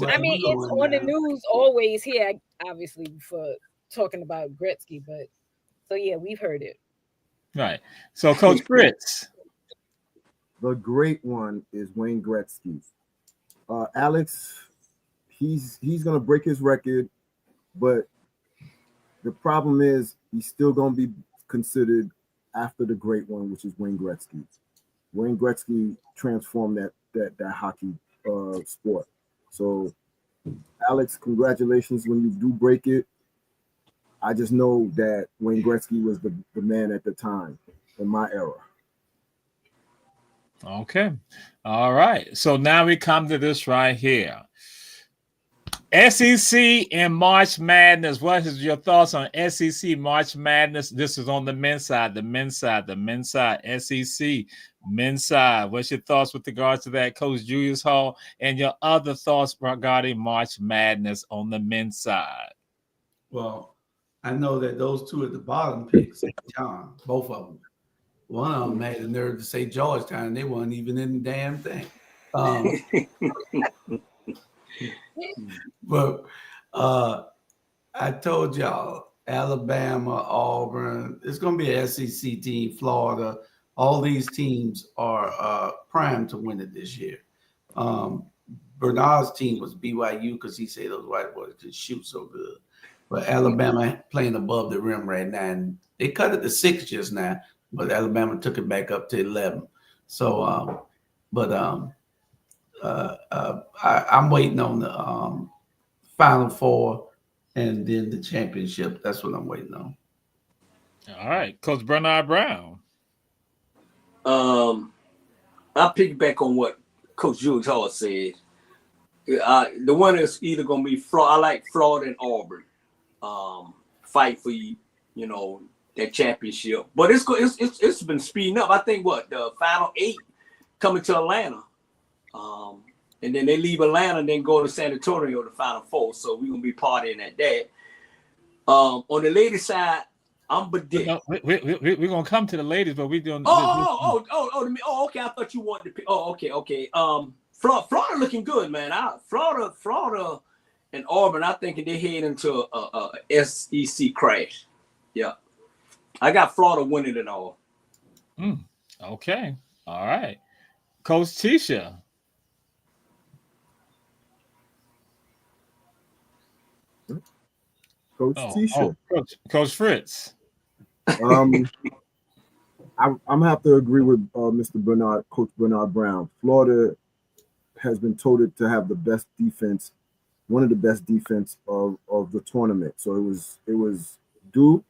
on the news always here, obviously, for talking about Gretzky, but so yeah, we've heard it. Right. So, Coach Fritz. The great one is Wayne Gretzky. Alex, he's gonna break his record, but the problem is he's still gonna be considered after the great one, which is Wayne Gretzky. Wayne Gretzky transformed that hockey sport. So, Alex, congratulations when you do break it. I just know that Wayne Gretzky was the man at the time in my era. Okay. All right. So now we come to this right here. SEC and March Madness. What is your thoughts on SEC March Madness? This is on the men's side, the men's side, the men's side, SEC, men's side. What's your thoughts with regards to that, Coach Julius Hall, and your other thoughts regarding March Madness on the men's side? Well, I know that those two at the bottom picked St. John, both of them. One of them had the nerve to say Georgetown. They weren't even in the damn thing. But I told y'all, Alabama, Auburn, it's going to be an SEC team, Florida. All these teams are primed to win it this year. Bernard's team was BYU because he said those white boys could shoot so good. But Alabama playing above the rim right now. And they cut it to 6 just now, but Alabama took it back up to 11. So, I'm waiting on the Final Four and then the championship. That's what I'm waiting on. All right, Coach Bernard Brown. I'll piggyback on what Coach Julius Hall said. The one is either going to be Florida. I like Florida and Auburn. Fight for that championship, but it's been speeding up. I think the Final 8 coming to Atlanta, and then they leave Atlanta and then go to San Antonio, the Final 4. So we're gonna be partying at that. On the ladies' side, I'm Badick. No, we're gonna come to the ladies, but we doing. Okay. I thought you wanted to pick. Okay. Florida looking good, man. Florida and Auburn, I think they head into a SEC crash. Yeah. I got Florida winning it all. Okay. All right. Coach Tisha. Tisha. Coach Fritz. I'm have to agree with Coach Bernard Brown. Florida has been touted to have the best defense, one of the best defense of the tournament. So it was Duke,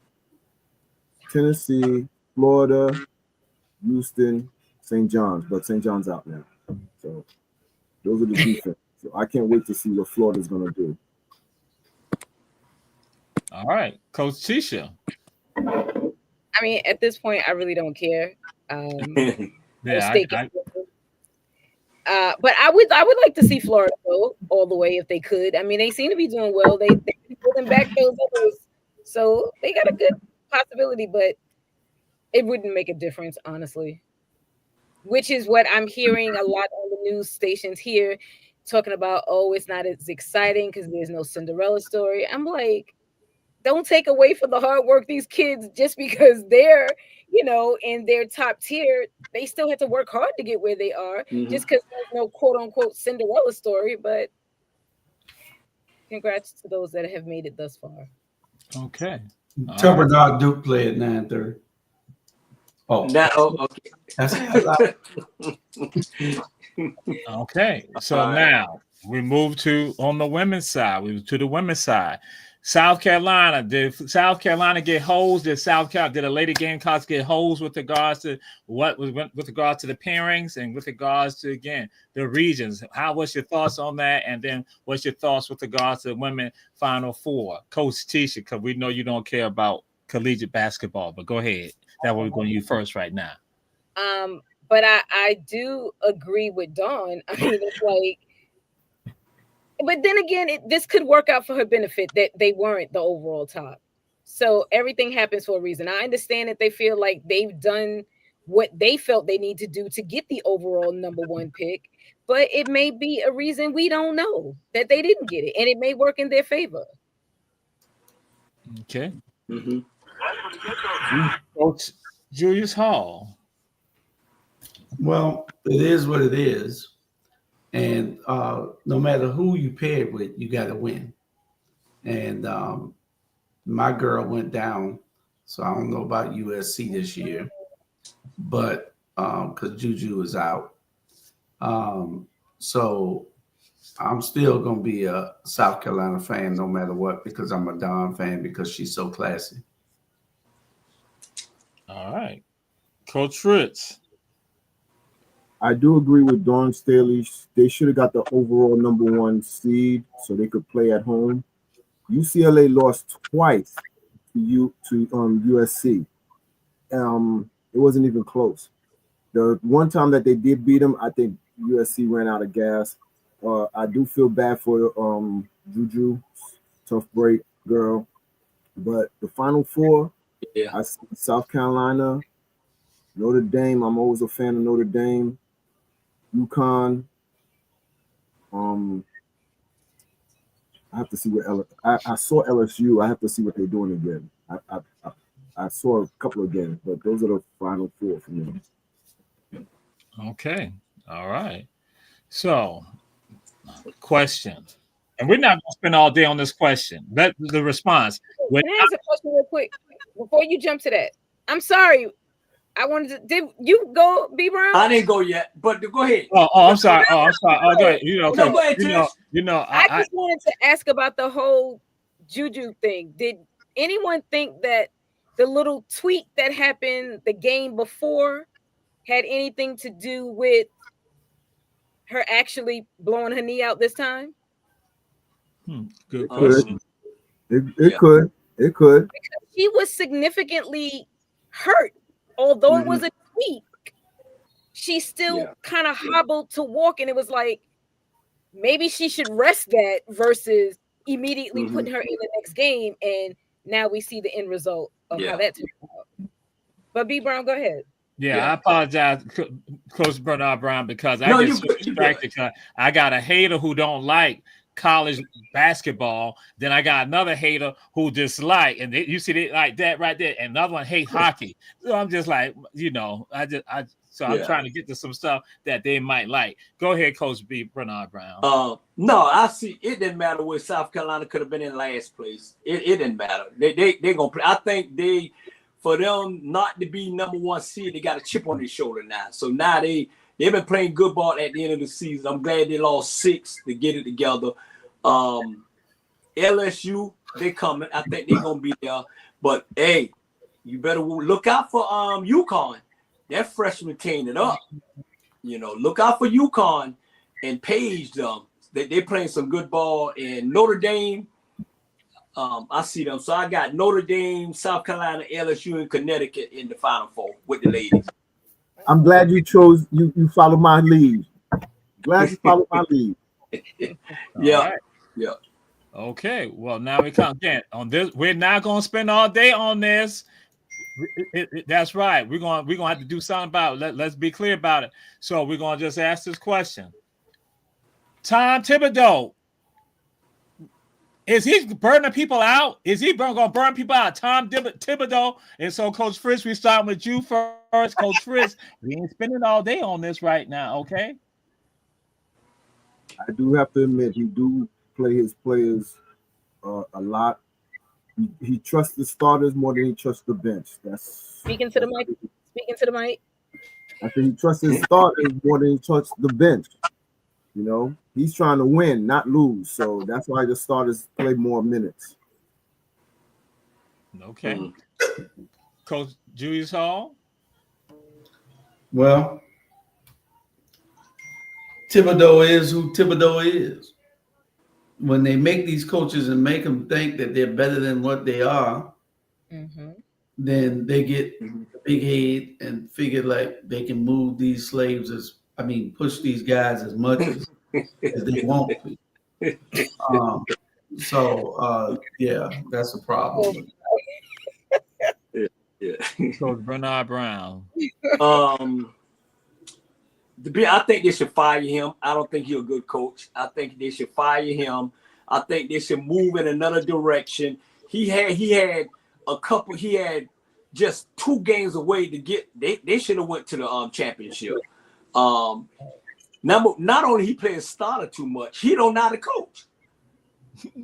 Tennessee, Florida, Houston, St. John's, but St. John's out now. So those are the defense. So I can't wait to see what Florida's going to do. All right, Coach Tisha. I mean, at this point, I really don't care. But I would like to see Florida go all the way if they could. I mean, they seem to be doing well. They pulling back those others, so they got a good possibility. But it wouldn't make a difference, honestly. Which is what I'm hearing a lot on the news stations here, talking about. Oh, it's not as exciting because there's no Cinderella story. I'm like, don't take away from the hard work these kids just because they're, in their top tier. They still have to work hard to get where they are, just because there's no quote unquote Cinderella story. But congrats to those that have made it thus far. Okay. Tell Bernard Duke play at 9:30. Okay. Okay. So now we move on the women's side. We move to the women's side. South Carolina. Did South Carolina get holes? Did the Lady Gamecocks get holes with regards to with regards to the pairings and with regards to the regions? What's your thoughts on that? And then what's your thoughts with regards to the women Final Four? Coach Tisha, because we know you don't care about collegiate basketball, but go ahead. That's what we're going to use first right now. But I do agree with Dawn. I mean, it's like. But then again, this could work out for her benefit that they weren't the overall top. So everything happens for a reason. I understand that they feel like they've done what they felt they need to do to get the overall number 1 pick, but it may be a reason we don't know that they didn't get it, and it may work in their favor. Okay. Coach Julius Hall. Well, it is what it is. And no matter who you pair it with, you got to win. And my girl went down, so I don't know about USC this year, but because Juju is out. So I'm still going to be a South Carolina fan no matter what, because I'm a Dawn fan because she's so classy. All right. Coach Fritz. I do agree with Dawn Staley. They should have got the overall #1 seed so they could play at home. UCLA lost twice to USC. It wasn't even close. The one time that they did beat them, I think USC ran out of gas. I do feel bad for Juju, tough break girl. But the Final Four, I see South Carolina, Notre Dame. I'm always a fan of Notre Dame. UConn. I have to see what I saw LSU. I have to see what they're doing again. I saw a couple of games, but those are the Final Four for me. Okay. All right. So, question. And we're not going to spend all day on this question. Let the response. Can I ask a question real quick before you jump to that? I'm sorry. I wanted to. Did you go, B Brown? I didn't go yet, but go ahead. Oh, I'm sorry. Oh, I'm sorry. Oh, go ahead. No, go ahead, I just wanted to ask about the whole Juju thing. Did anyone think that the little tweet that happened the game before had anything to do with her actually blowing her knee out this time? Good question. It could. Because she was significantly hurt. Although it was a tweak, she still kind of hobbled to walk, and it was like maybe she should rest that versus immediately putting her in the next game. And now we see the end result of how that turned out. But B Brown, go ahead. Yeah, I apologize, Coach Bernard Brown, because I get so distracted because I got a hater who don't like college basketball. Then I got another hater who dislike, and you see it like that right there. And another one hate hockey. So I'm just like, I'm trying to get to some stuff that they might like. Go ahead, Coach B. Bernard Brown. No, I see. It didn't matter where South Carolina could have been in last place. It didn't matter. They're gonna play. I think for them not to be #1 seed, they got a chip on their shoulder now. So now they've been playing good ball at the end of the season. I'm glad they lost 6 to get it together. LSU, they coming. I think they're gonna be there. But hey, you better look out for UConn. That freshman cleaned it up. Look out for UConn and Page them. They playing some good ball. And Notre Dame, I see them. So I got Notre Dame, South Carolina, LSU, and Connecticut in the Final Four with the ladies. I'm glad you chose you follow my lead. Glad you follow my lead. Yeah. Okay. Well, now we come again on this. We're not going to spend all day on this. That's right. We're going to have to do something about it. Let's be clear about it. So we're going to just ask this question. Tom Thibodeau, is he burning people out? Is he going to burn people out? Tom Thibodeau. And so, Coach Fritz, we start with you first. Coach Fritz, we ain't spending all day on this right now, okay? I do have to admit, he do play his players a lot. He trusts the starters more than he trusts the bench. That's speaking to the mic. Speaking to the mic. I think he trusts his starters more than he trusts the bench. He's trying to win, not lose. So that's why the starters play more minutes. Okay. Coach Julius Hall. Well, Thibodeau is who Thibodeau is. When they make these coaches and make them think that they're better than what they are, then they get a big head and figure like they can move these slaves push these guys as much as they want to. That's a problem. Coach Bernard Brown. I think they should fire him. I don't think he's a good coach. I think they should fire him. I think they should move in another direction. He had just 2 games away to get. They should have went to the championship. Not only he plays starter too much, he don't know how to coach.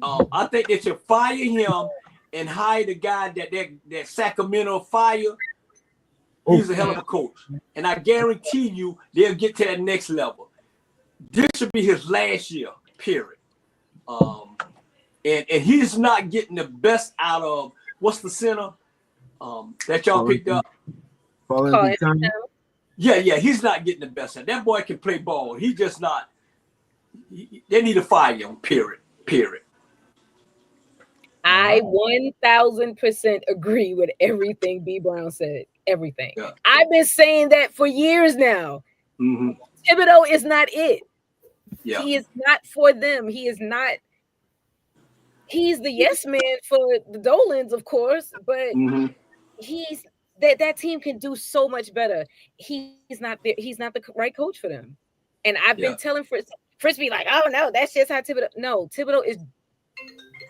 I think they should fire him and hire the guy that Sacramento fire. He's a hell of a coach, and I guarantee you they'll get to that next level. This should be his last year, period. And he's not getting the best out of what's the center that y'all picked up. Yeah, he's not getting the best out. That boy can play ball. He's just not. They need to fire him. Period. I 1000% agree with everything B. Brown said. Everything. Yeah. I've been saying that for years now. Mm-hmm. Thibodeau is not it. Yeah. He is not for them. He is not. He's the yes man for the Dolans, of course, but he's that team can do so much better. He's not there. He's not the right coach for them. And I've been telling Fritz be like, oh no, that's just how Thibodeau. No, Thibodeau is.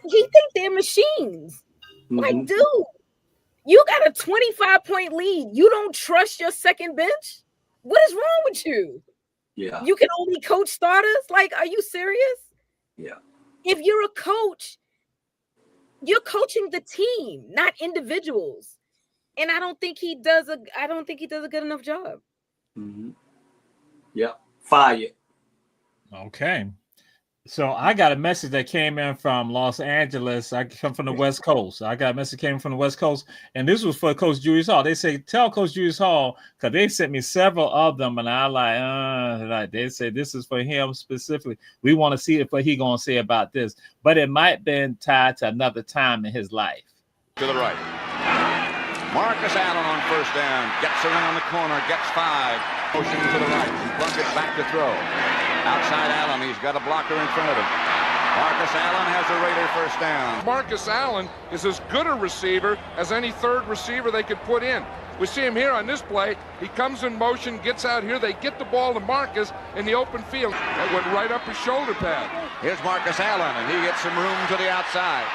He think they're machines. Like, dude, you got a 25-point lead. You don't trust your second bench? What is wrong with you? Yeah. You can only coach starters? Like, are you serious? Yeah. If you're a coach, you're coaching the team, not individuals. And I don't think he does a good enough job. Yeah. Fire. Okay. So I got a message that came in from Los Angeles. I come from the West Coast. I got a message came from the West Coast, and this was for Coach Julius Hall. They say, tell Coach Julius Hall, because they sent me several of them, and I like they say this is for him specifically. We want to see what he gonna say about this, but it might have been tied to another time in his life. To the right. Marcus Allen on first down, gets around the corner, gets 5, motion to the right, and Plunkett back to throw. Outside Allen, he's got a blocker in front of him. Marcus Allen has a Raider first down. Marcus Allen is as good a receiver as any third receiver they could put in. We see him here on this play. He comes in motion, gets out here. They get the ball to Marcus in the open field. That went right up his shoulder pad. Here's Marcus Allen, and he gets some room to the outside.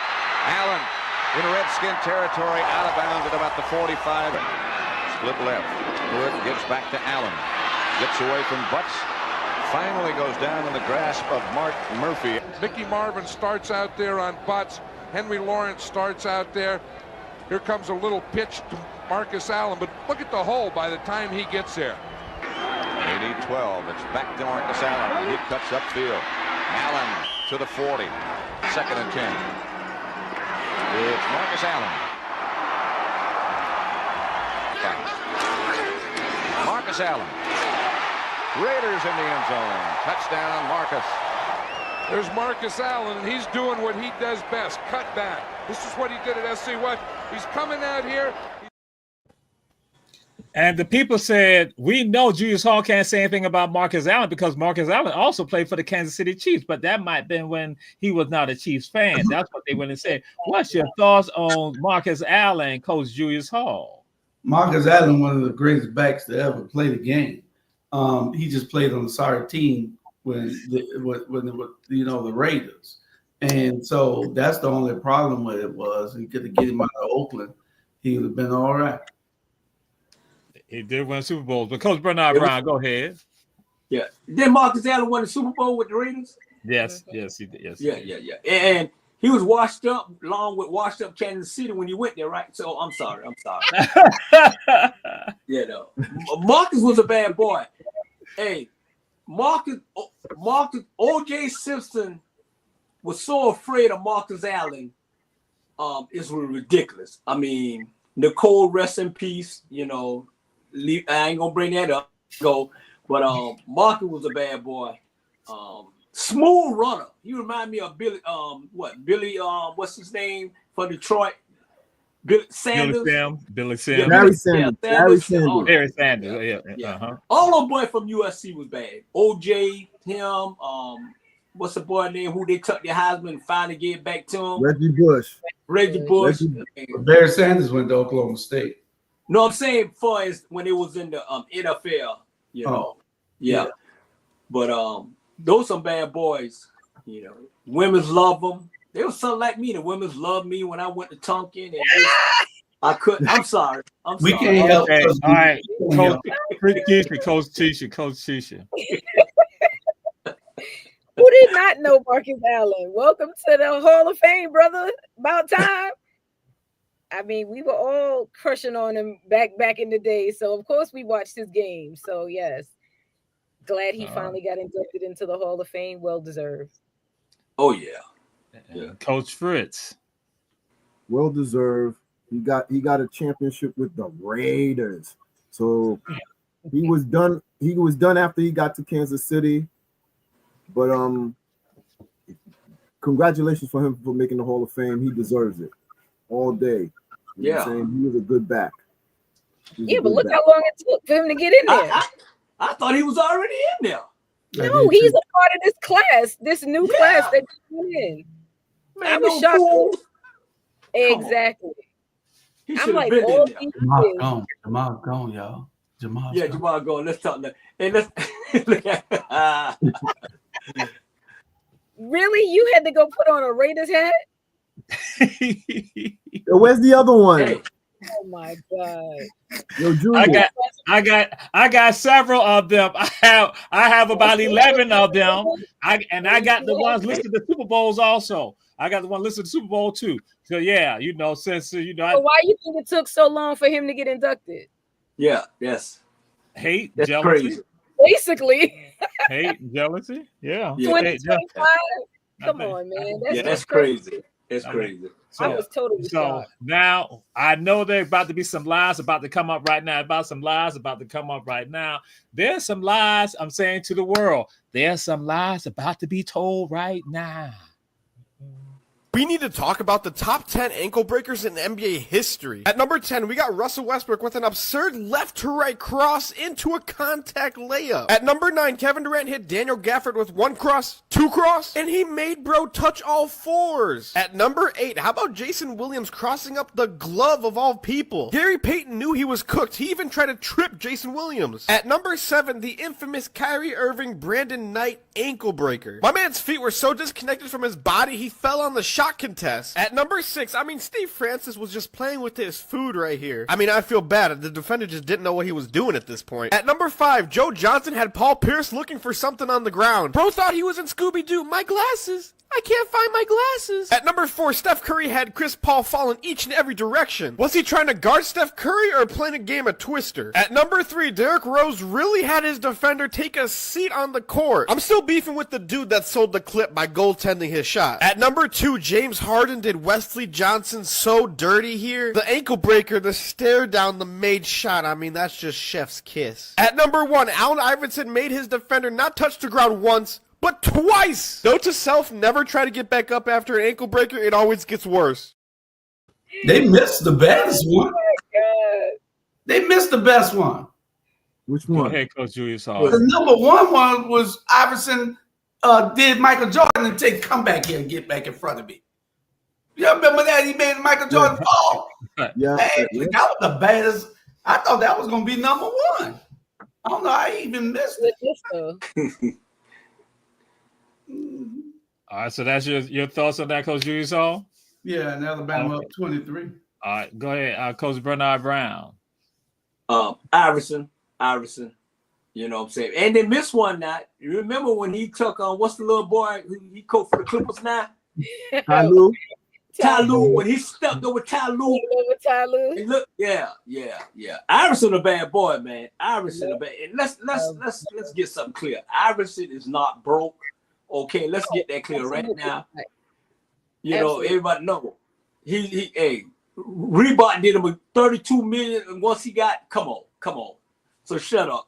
Allen in Redskin territory, out of bounds at about the 45. Split left. Hood gives back to Allen. Gets away from Butts. Finally goes down in the grasp of Mark Murphy. Mickey Marvin starts out there on Butts. Henry Lawrence starts out there. Here comes a little pitch to Marcus Allen, but look at the hole by the time he gets there. 80-12. It's back to Marcus Allen. He cuts upfield. Allen to the 40. 2nd and 10. It's Marcus Allen. Marcus Allen. Raiders in the end zone. Touchdown, Marcus. There's Marcus Allen, and he's doing what he does best, cut back. This is what he did at SC West. He's coming out here. And the people said, we know Julius Hall can't say anything about Marcus Allen because Marcus Allen also played for the Kansas City Chiefs, but that might have been when he was not a Chiefs fan. That's what they went and said. What's your thoughts on Marcus Allen, Coach Julius Hall? Marcus Allen, one of the greatest backs to ever play the game. He just played on a sorry team when the Raiders, and so that's the only problem with it was he could have get him out of Oakland, he would have been all right. He did win Super Bowls, but Coach Bernard Brown, go ahead. Yeah, did Marcus Allen win the Super Bowl with the Raiders? Yes, he did. Yes, yeah. And he was washed up along with washed up Kansas City when you went there, right? So I'm sorry. Yeah, no. Marcus was a bad boy. Hey, Marcus, O.J. Simpson was so afraid of Marcus Allen. It was ridiculous. I mean, Nicole, rest in peace. You know, I ain't gonna bring that up. But Marcus was a bad boy. Smooth runner. He remind me of Billy. What's his name for Detroit? Billy Sanders. Billy Sanders. Barry Sanders. Barry Sanders. Yeah. All the boy from USC was bad. OJ, him. What's the boy name who they took their Heisman and finally gave back to him? Reggie Bush. Barry Sanders went to Oklahoma State. No, I'm saying for as when it was in the NFL. You know. Yeah. But those some bad boys. You know, women's love them. They was something like me. The women's loved me when I went to Tonkin. And I couldn't. I'm sorry. We can't help. Okay. All right. Coach Tisha. Who did not know Marcus Allen? Welcome to the Hall of Fame, brother. About time. I mean, we were all crushing on him back in the day. So, of course, we watched his game. So, yes. Glad he finally got inducted into the Hall of Fame. Well deserved. Oh, yeah. Coach Fritz. Well deserved. He got a championship with the Raiders. So he was done. He was done after he got to Kansas City. But congratulations for him for making the Hall of Fame. He deserves it all day. You know what I'm saying? He was a good back. But look how long it took for him to get in there. I thought he was already in there. No, he's a part of this class, this new class that you're in. Man, I was shocked. Exactly. I'm like, all these years. Jamal gone, y'all. Jamal gone. Let's talk. Hey, let's look at. Really? You had to go put on a Raiders hat? Where's the other one? Hey. Oh my God. Yo, Junior. I got several of them. I have about 11 of them. I got the ones listed the Super Bowls also. I got the one listed the Super Bowl too. So yeah, since So why you think it took so long for him to get inducted? Yeah, yes. Hate, that's jealousy. Crazy. Basically. Hate, jealousy. Yeah. 2025. Come on, man. That's crazy. It's crazy. I was totally shocked. Now I know there's about to be some lies about to come up right now. There's some lies I'm saying to the world. There's some lies about to be told right now. We need to talk about the top 10 ankle breakers in NBA history. At number 10, we got Russell Westbrook with an absurd left to right cross into a contact layup. At number 9, Kevin Durant hit Daniel Gafford with 1 cross, 2 cross, and he made bro touch all 4s. At number 8, how about Jason Williams crossing up the glove of all people? Gary Payton knew he was cooked. He even tried to trip Jason Williams. At number 7, the infamous Kyrie Irving Brandon Knight ankle breaker. My man's feet were so disconnected from his body, he fell on the shot contest. At number 6, Steve Francis was just playing with his food right here. I feel bad. The defender just didn't know what he was doing at this point. At number 5, Joe Johnson had Paul Pierce looking for something on the ground. Bro thought he was in Scooby-Doo. My glasses. I can't find my glasses. At number 4, Steph Curry had Chris Paul fall in each and every direction. Was he trying to guard Steph Curry or playing a game of Twister? At number 3, Derrick Rose really had his defender take a seat on the court. I'm still beefing with the dude that sold the clip by goaltending his shot. At number 2, James Harden did Wesley Johnson so dirty here. The ankle breaker, the stare down, the made shot. That's just chef's kiss. At number 1, Allen Iverson made his defender not touch the ground once, but twice! Note to self, never try to get back up after an ankle breaker. It always gets worse. They missed the best one. Oh my God. They missed the best one. Which one? Go ahead, Coach Julius Hall. The number one was Iverson did Michael Jordan and take come back here and get back in front of me. You remember that? He made Michael Jordan fall. Yeah. Hey, that was the baddest. I thought that was going to be number 1. I don't know. I even missed it. All right, so that's your thoughts on that, Coach Julius Hall? Yeah, and Alabama up 23. All right, go ahead, Coach Bernard Brown. Iverson. You know what I'm saying? And they missed one night. You remember when he took on what's the little boy who he coached for the Clippers now? Ty Lue. When he stepped over Ty Lue. Look, yeah. Iverson a bad boy, man. And let's get something clear. Iverson is not broke. Okay, let's get that clear right now. You know, everybody know. Reebok did him with $32 million, and once he got, come on. So shut up.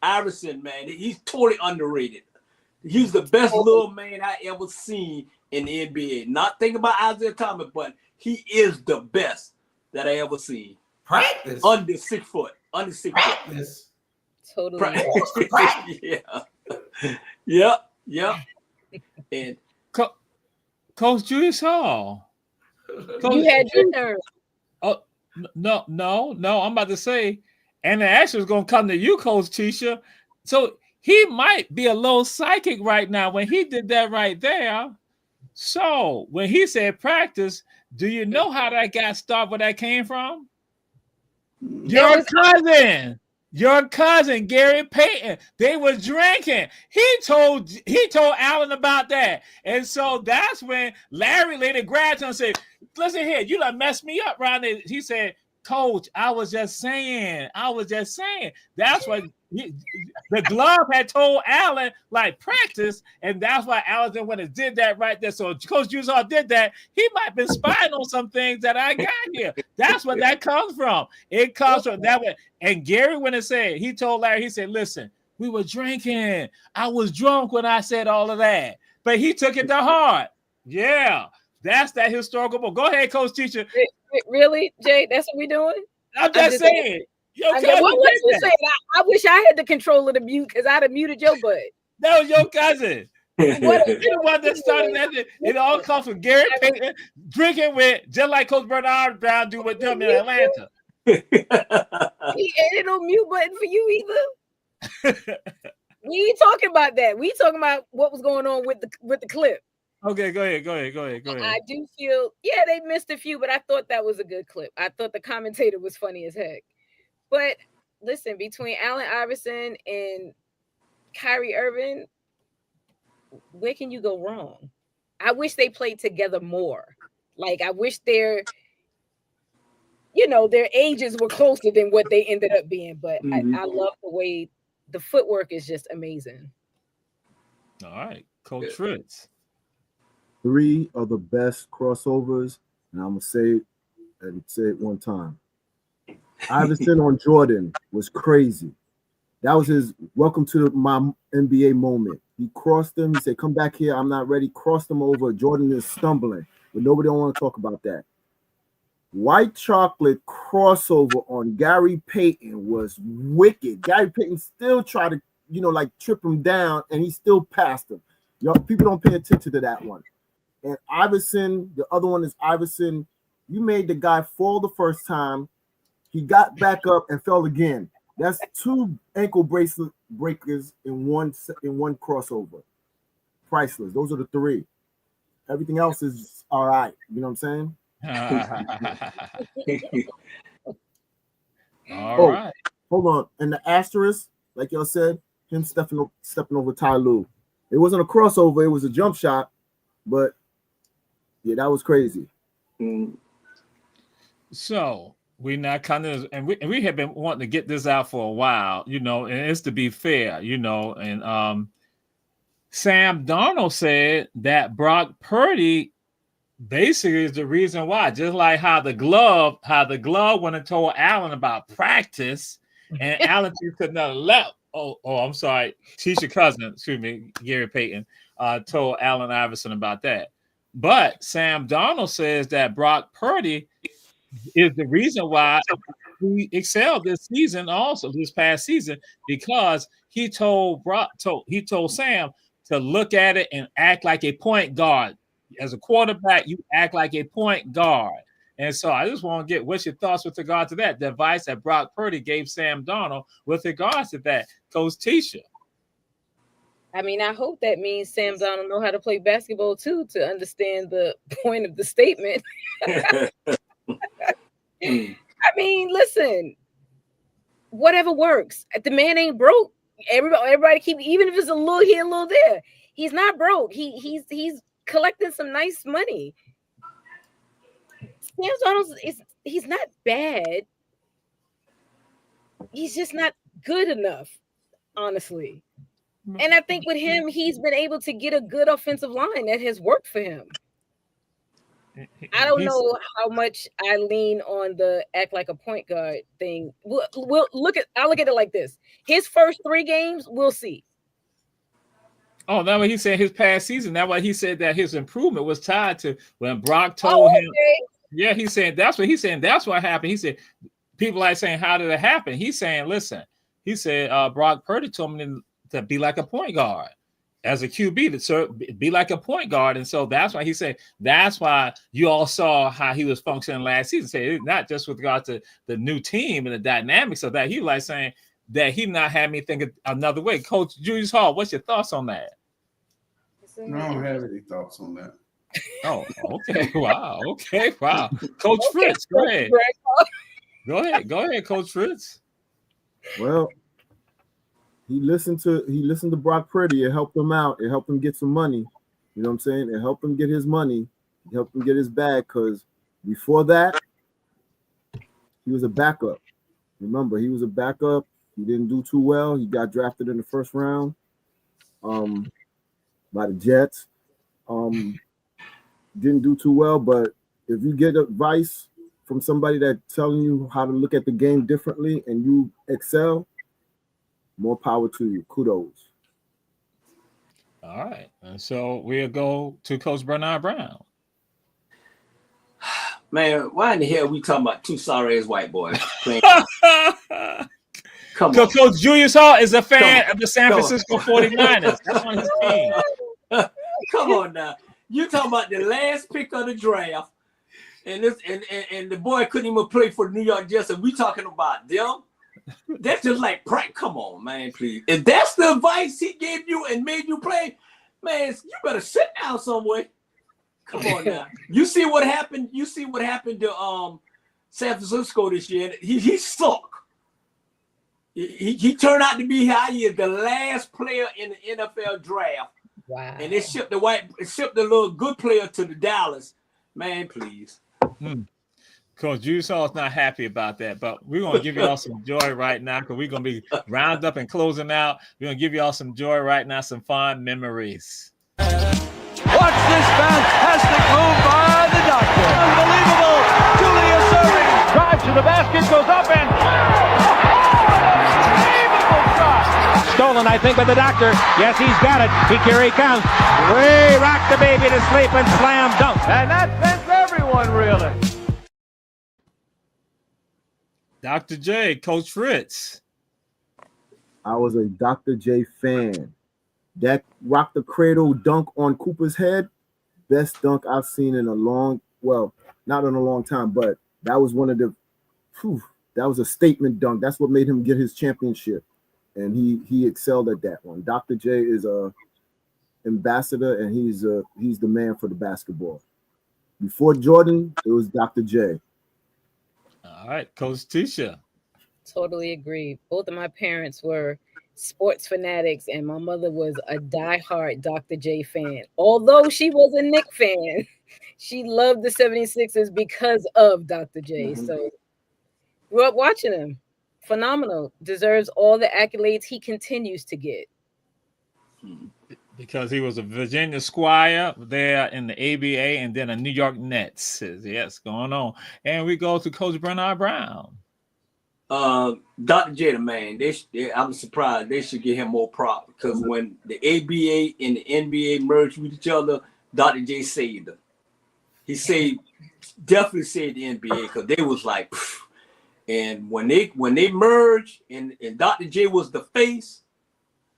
Iverson, man, he's totally underrated. He's the best little man I ever seen in the NBA. Not thinking about Isaiah Thomas, but he is the best that I ever seen. Practice. Under 6 foot. Practice. Totally. Practice. Yeah. And Coach Julius Hall. You had your nerve. Oh no! I'm about to say, and the answer is going to come to you, Coach Tisha. So he might be a little psychic right now when he did that right there. So when he said practice, do you know how that got started? Where that came from? Your your cousin Gary Payton, they were drinking. He told Allen about that. And so that's when Larry later grabbed him and said, listen here, you done messed me up around there. He said, Coach, I was just saying. That's what the glove had told Allen, like, practice, and that's why Allen then went and did that right there. So Coach Usar did that. He might have been spying on some things that I got here. That's what that comes from. It comes from that way. And Gary, when it said, he told Larry, he said, listen, we were drinking. I was drunk when I said all of that. But he took it to heart. Yeah, that's that historical book. Go ahead, Coach Teacher. Really, Jay? That's what we doing? I'm just saying. I wish I had the control of the mute because I'd have muted your butt. That was your cousin. What you the one that started that? It all comes from Gary Payton drinking with, just like Coach Bernard Brown do with them in Atlanta. He ain't no mute button for you either. We ain't talking about that. We talking about what was going on with the clip. Okay, go ahead. I do feel, they missed a few, but I thought that was a good clip. I thought the commentator was funny as heck. But listen, between Allen Iverson and Kyrie Irving, where can you go wrong? I wish they played together more. Like, I wish their ages were closer than what they ended up being. But I love the way the footwork is just amazing. All right, Coach Fritz. 3 of the best crossovers, and I'm gonna say it one time. Iverson on Jordan was crazy. That was his welcome to my NBA moment. He crossed him. He said, "Come back here. I'm not ready." Crossed him over. Jordan is stumbling, but nobody don't want to talk about that. White chocolate crossover on Gary Payton was wicked. Gary Payton still tried to, trip him down, and he still passed him. People don't pay attention to that one. And Iverson, the other one is Iverson. You made the guy fall the first time. He got back up and fell again. That's 2 ankle bracelet breakers in one crossover. Priceless. Those are the 3. Everything else is all right. You know what I'm saying? All right. Hold on. And the asterisk, like y'all said, him stepping over Ty Lue. It wasn't a crossover. It was a jump shot, but yeah, that was crazy. So we not kind of, and we have been wanting to get this out for a while, and it's to be fair, and Sam Darnold said that Brock Purdy basically is the reason why, just like how the glove went and told Allen about practice, and Allen took another left. Oh, I'm sorry, Tisha Cousin, excuse me, Gary Payton told Allen Iverson about that. But Sam Darnold says that Brock Purdy is the reason why he excelled this season, also this past season, because he told Sam to look at it and act like a point guard. As a quarterback, you act like a point guard. And so I just want to get what's your thoughts with regard to that, the advice that Brock Purdy gave Sam Darnold with regards to that, Coach Tisha. I mean, I hope that means Sam Darnold know how to play basketball too, to understand the point of the statement. I mean, listen, whatever works. The man ain't broke. Everybody keep, even if it's a little here, a little there. He's not broke. He's collecting some nice money. Sam Darnold he's not bad. He's just not good enough, honestly. And I think with him, he's been able to get a good offensive line that has worked for him. I don't know how much I lean on the act like a point guard thing. I'll look at it like this. His first 3 games, we'll see. Oh, that's what he said his past season. That's why he said that his improvement was tied to when Brock told him. Yeah, he's saying that's what he's saying. That's what happened. He said, people are saying, how did it happen? He's saying, listen, he said, Brock Purdy told me to be like a point guard as a QB, to be like a point guard. And so that's why he said, that's why you all saw how he was functioning last season. Say, not just with regard to the new team and the dynamics of that. He was like saying that he not had me think another way. Coach Julius Hall, what's your thoughts on that? I don't have any thoughts on that. Oh, okay. Wow. Okay. Wow. Coach Fritz, go ahead. Go ahead, Coach Fritz. Well, he listened to Brock Purdy. It helped him out. It helped him get some money. You know what I'm saying? It helped him get his money. It helped him get his bag because before that, he was a backup. Remember, he was a backup. He didn't do too well. He got drafted in the first round by the Jets. Didn't do too well, but if you get advice from somebody that's telling you how to look at the game differently and you excel, more power to you. Kudos. All right. And so we'll go to Coach Bernard Brown. Man, why in the hell we talking about two sorry-ass white boys playing? Come on. Coach Julius Hall is a fan of the San Francisco 49ers. That's on his team. Come on now. You talking about the last pick of the draft, and the boy couldn't even play for the New York Jets, and we talking about them? That's just like prank. Come on, man, please. If that's the advice he gave you and made you play, man, you better sit down somewhere. Come on now. You see what happened? You see what happened to San Francisco this year? He sucked. He turned out to be how he is the last player in the NFL draft. Wow. And they shipped the little good player to the Dallas. Man, please. Coach Julius Hall is not happy about that, but we're going to give y'all some joy right now because we're going to be round up and closing out. We're going to give y'all some joy right now, some fond memories. Watch this fantastic move by the doctor. Unbelievable. Julius serving. Drives to the basket, goes up and... Stolen, I think, by the doctor. Yes, he's got it. Here he comes. Way rock the baby to sleep and slam dunk. And that sends everyone reeling. Dr. J, Coach Fritz. I was a Dr. J fan. That rock the cradle dunk on Cooper's head, best dunk I've seen in a long, well, not in a long time, but that was one of the, that was a statement dunk. That's what made him get his championship. And he excelled at that one. Dr. J is a ambassador, and he's the man for the basketball. Before Jordan, it was Dr. J. All right, Coach Tisha. Totally agree. Both of my parents were sports fanatics, and my mother was a diehard Dr. J fan. Although she was a Knick fan, she loved the 76ers because of Dr. J. Mm-hmm. So grew up watching him. Phenomenal. Deserves all the accolades he continues to get. Because he was a Virginia Squire there in the ABA and then a New York Nets. Yes, going on. And we go to Coach Bernard Brown. Dr. J, the man. I'm surprised they should give him more props because when the ABA and the NBA merged with each other, Dr. J saved them. He definitely saved the NBA because they was like, phew. And when they merged and Dr. J was the face,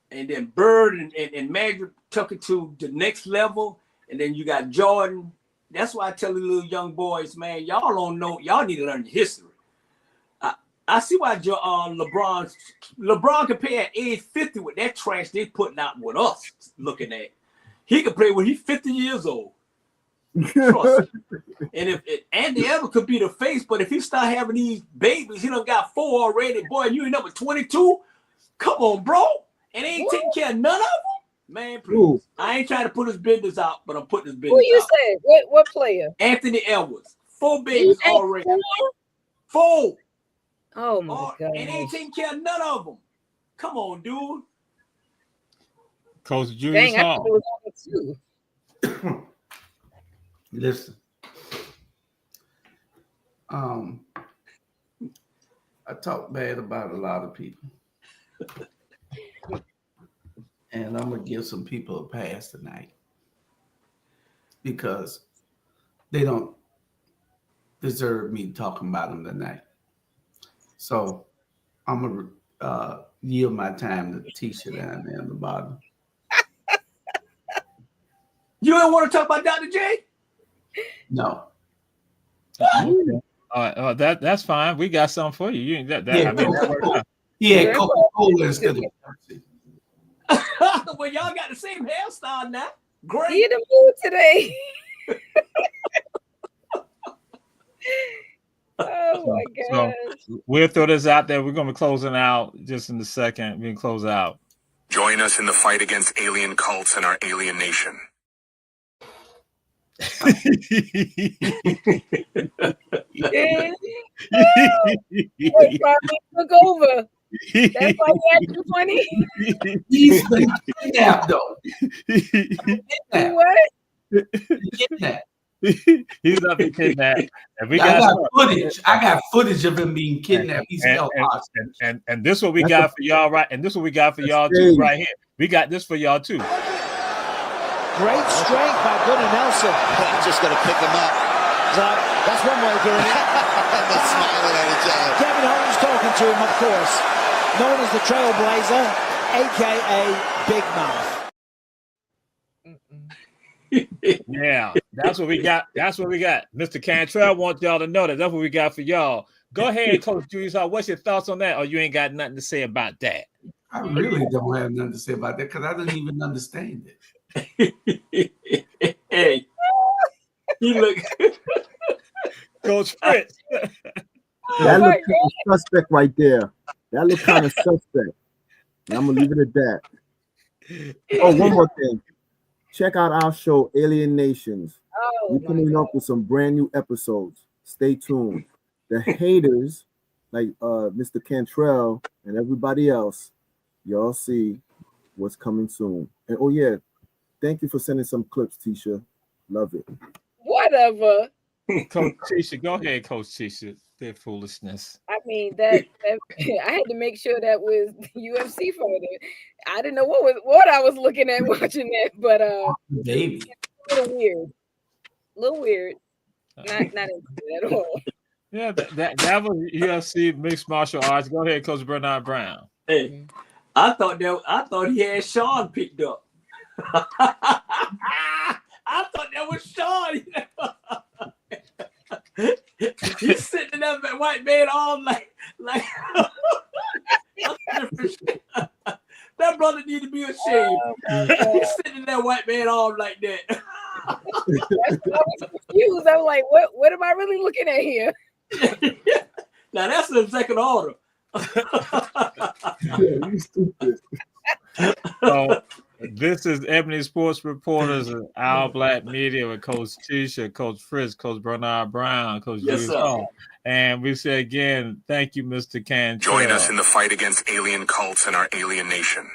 and then Bird and Magic took it to the next level, and then you got Jordan. That's why I tell the little young boys, man, y'all don't know, y'all need to learn the history. I see why LeBron can play at age 50 with that trash they putting out with us looking at. He could play when he's 50 years old. Trust me. And if Andy ever could be the face, but if he start having these babies, he done got 4 already. Boy, you ain't number 22. Come on, bro. And they ain't taking care of none of them. Man, please. Ooh. I ain't trying to put his business out, but I'm putting his business out. Who you said? What player? Anthony Edwards. 4 babies already. 4. Oh my God. And they ain't taking care of none of them. Come on, dude. Coach Julius Hall. I thought it was only 2. Listen, I talk bad about a lot of people, and I'm gonna give some people a pass tonight because they don't deserve me talking about them tonight. So I'm gonna yield my time to Tisha down there on the bottom. You don't want to talk about Dr. J? No. That's fine. We got something for you. Yeah, Coca-Cola instead of Pepsi. Well, y'all got the same hairstyle now. Great. He in the mood today. Oh my God. So we'll throw this out there. We're going to be closing out just in a second. We can close out. Join us in the fight against alien cults and our alien nation. Took over. That's why he acting funny. He's been kidnapped, though. What? Kidnapped. He's not been kidnapped. And we I got footage. I got footage of him being kidnapped. He's held hostage. And this is what we got for y'all, right? And this is what we got for y'all too, right here. We got this for y'all too. Great strength by Gunnar Nelson. Just got to pick him up. So that's one way of doing it. They're smiling at each other. Kevin Holmes talking to him, of course. Known as the Trailblazer, a.k.a. Big Mouth. Yeah, that's what we got. That's what we got. Mr. Cantrell wants y'all to know that. That's what we got for y'all. Go ahead, Coach Julius. What's your thoughts on that? Or you ain't got nothing to say about that? I really don't have nothing to say about that because I didn't even understand it. Hey, you look, Coach Fritz. That look kind of suspect right there. That look kind of suspect. And I'm gonna leave it at that. Oh, one more thing. Check out our show, Alien Nations. We're coming up with some brand new episodes. Stay tuned. The haters, like Mr. Cantrell and everybody else, y'all see what's coming soon. And oh yeah, thank you for sending some clips, Tisha. Love it. Whatever. Coach Tisha, go ahead, Coach Tisha. Their foolishness. I mean that I had to make sure that was UFC fighter. I didn't know what I was looking at watching that, but baby, a little weird. Not into it at all. Yeah, that was UFC mixed martial arts. Go ahead, Coach Bernard Brown. hey, I thought he had Sean picked up. I thought that was Sean. He's sitting in that white man arm like that brother need to be ashamed. He's sitting in that white man arm like that. I was confused. I was like, what am I really looking at here? Now that's an executive order. Yeah, you stupid. So this is Ebony Sports Reporters and Our Black Media with Coach Tisha, Coach Fritz, Coach Bernard Brown, Coach Julius Hall. And we say again, thank you, Mr. Cantrell. Join us in the fight against alien cults and our alien nation.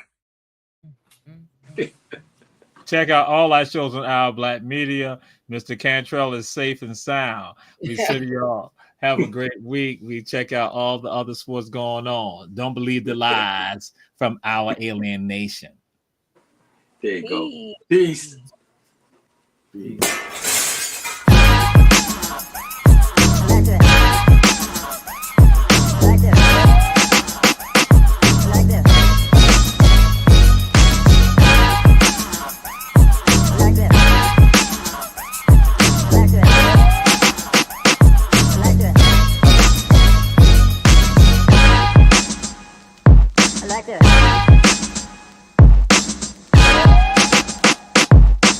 Check out all our shows on Our Black Media. Mr. Cantrell is safe and sound. We say y'all have a great week. We check out all the other sports going on. Don't believe the lies from our alien nation. There you go. Peace.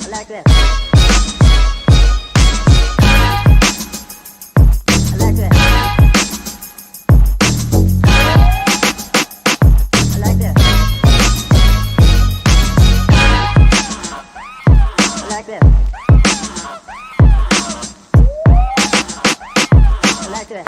Like that.